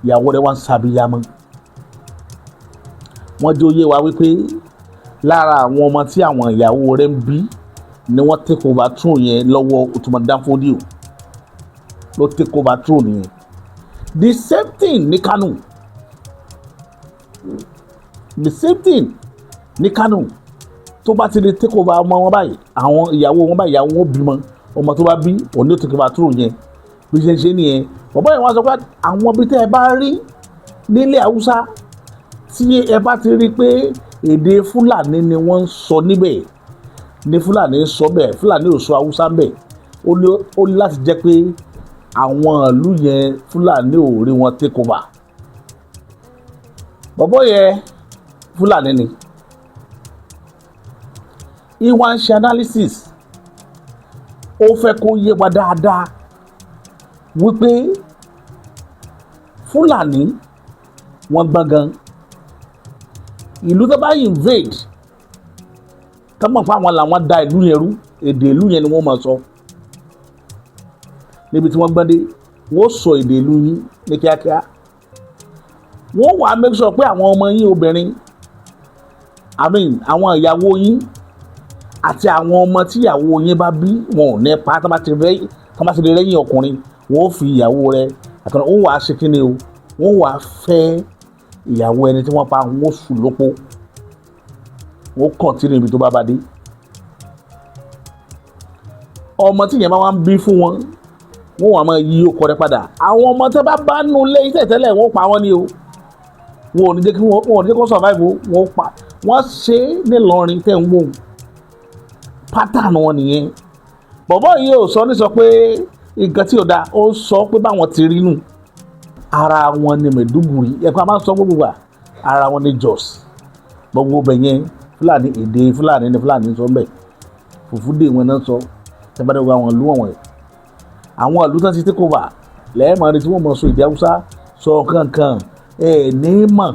ìyàwó rẹ̀ wá ń ṣàbíyamọ. Wọ́n jẹ́ oyé wa wípé lára àwọn ọmọ tí àwọn ìyàwó rẹ̀ ń bí ni wọ́n take over throne yẹn lọ́wọ́ Ottoman Danfodio ló take over throne yẹn. The same thing ní Kano. The same thing ní Kano. Tó bá ti lè take over ọmọ wọn báyìí àwọn ìyàwó wọn báyìí ìyàwó wọn bímọ ọmọ tó bá bí òní ó take over throne yẹn bí ṣe ń ṣe nìyẹn. Bàbá yẹn wá sọ pé àwọn ibi tẹ́ ẹ bá rí nílẹ̀ Haúsá tí ẹ bá ti rí pé èdè Fúlàní ni wọ́n ń sọ níbẹ̀ ní Fúlàní ń sọ bẹ́ẹ̀ Fúlàní ò sọ Haúsá bẹ́ẹ̀ ó ní láti jẹ́ pé àwọn ìlú yẹn Fúlàní ò rí wọn take over. Bàbá yẹn Fúlàní ni ìwà ń ṣe analysis ó fẹ́ kó yé wa dáadáa wípé Fúlàní wọ́n gbọ́n gan. Ìlú tó bá invade ká mọ̀ pé àwọn làwọn da ìlú yẹn rú èdè ìlú yẹn ni wọ́n máa sọ. Níbi tí wọ́n gbọ́n dé wọ́n sọ èdè ìlú yín ní kíákíá. Wọ́n wá make sure pé àwọn ọmọ yín obìnrin àwọn ìyàwó yín àti àwọn ọmọ tí ìyàwó yín bá bí wọn ò ní pa tó bá ti rí lẹ́yìn ọkùnrin wọ́n ó fi ìyàwó rẹ̀ àtọ̀nà wọ́n wàá ṣe kí ni o wọ́n wàá fẹ́ ìyàwó ẹni tí wọ́n pa wọ́n sùn lópó wọ́n kọ̀ntínú ibi tó bá dé. Ọmọ tí ìyẹn bá wá ń bí fún wọn wọ́n wàá máa yí ọkọ rẹ̀ padà. Àwọn ọmọ tẹ́ bá nù lẹ́yìn tẹ̀tẹ́lẹ̀ wọ́n pa wọ́n ni o wọn ò ní jẹ́ kó survive wọ́n pa wọ́n ṣe é nílọrin tẹ̀ ń wò pattern wọn nìyẹn. Bọ̀bọ́ yìí ò sọ ní sọ pé nǹkan tí ò dáa ó sọ pé báwọn ti rí nù. Ara wọn ni Maiduguri ẹ̀kọ́ a máa ń sọ gbogbo wa ara wọn ni Jos gbogbo bẹ̀ yẹn Fúlàní èdè Fúlàní ni Fúlàní sọ bẹ́ẹ̀ Fùfúdè wọn náà sọ tẹ́bàdàgbà àwọn ìlú wọ̀nyí. Àwọn ìlú tán ti take over lẹ́ẹ̀mọ́ ni tí wọ́n mọ̀ sọ èdè Haúsá sọ kankan ní mọ̀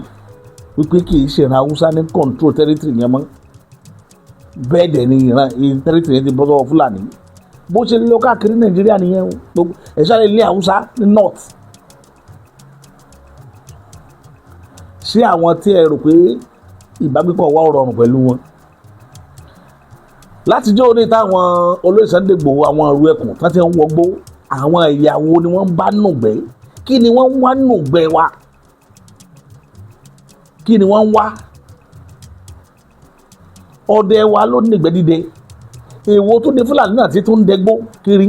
wípé kì í ṣe ìran Haúsá ní control territory yẹn mọ́. Bẹ́ẹ̀ dẹ̀ ni ìran territory yẹn ti bọ́ sọ́wọ́ Fúlàní. Bó ṣe lọ káàkiri Nàìjíríà nìyẹn gbogbo ẹ̀ṣọ́ ilé Haúsá ní north. Ṣé àwọn tí ẹ rò pé ìbágbépọ̀ wà rọrùn pẹ̀lú wọn? Látijọ́ òní táwọn olóyè Sunday Igboho àwọn ìlú ẹkùn tó ti ń wọgbó àwọn ìyàwó ni wọ́n bá nùgbẹ́. Kí ni wọ́n wá nùgbẹ́ wa? Kí ni wọ́n wá? Ọdẹ wa ló nígbẹ́ dídẹ. Èwo tó ní Fúlàní náà tí tó ń dẹgbó kiri.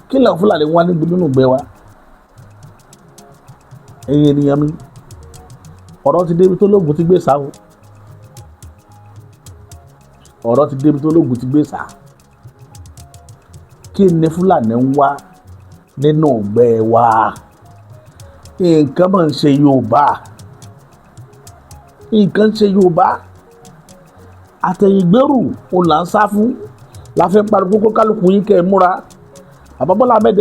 Kí làwọn Fúlàní wá níbi nínú ìgbẹ́ wa? Ẹ̀yin ènìyàn mi ọ̀rọ̀ ti débi tó lóògùn ti gbé sá o. Ọ̀rọ̀ ti débi tó lóògùn ti gbé sá. Kí ni Fúlàní ń wá nínú ìgbẹ́ wa? Nǹkan máa ń ṣe Yorùbá. Nǹkan ṣe Yorùbá. Àtẹ̀yìngbèrú òun là ń sá fún la fẹ́ pariwo kó kálukú yín kẹ́ ẹ múra. Bọ́lá Ahmed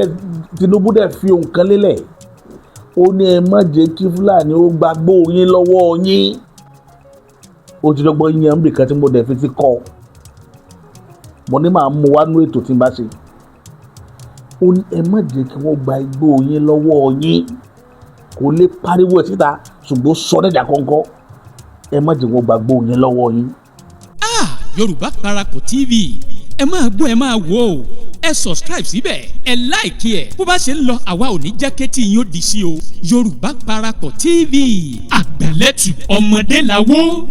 Tinubu dẹ̀ fi nǹkan lélẹ̀. Ó ní ẹ má jẹ́ kí Fúlàní ó gbàgbó yín lọ́wọ́ yín. Ó ti dọ́gbọ́n yín ẹ̀mí kan tí mo dẹ̀ fi ti kọ́. Mo ní màá mú wá nú ètò tí n bá ṣe. Ó ní ẹ má jẹ́ kí wọ́n gba igbó yín lọ́wọ́ yín. Kò lè pariwo ẹ̀ síta ṣùgbọ́n sọ níjà kọ́ńkọ́. Ẹ má jẹ́ wọ́n gbàgbó yín lọ́wọ́ yín. Yorùbá Parako TV ẹ máa gbọ́ ẹ máa wò ó ẹ subscribe síbẹ̀ ẹ like ẹ bó bá ṣe ń lọ àwa ò ní jẹ́ kétí yín ó di sí o. Yorùbá Parako TV àgbàlẹ́tù ọmọdé làwọ̀.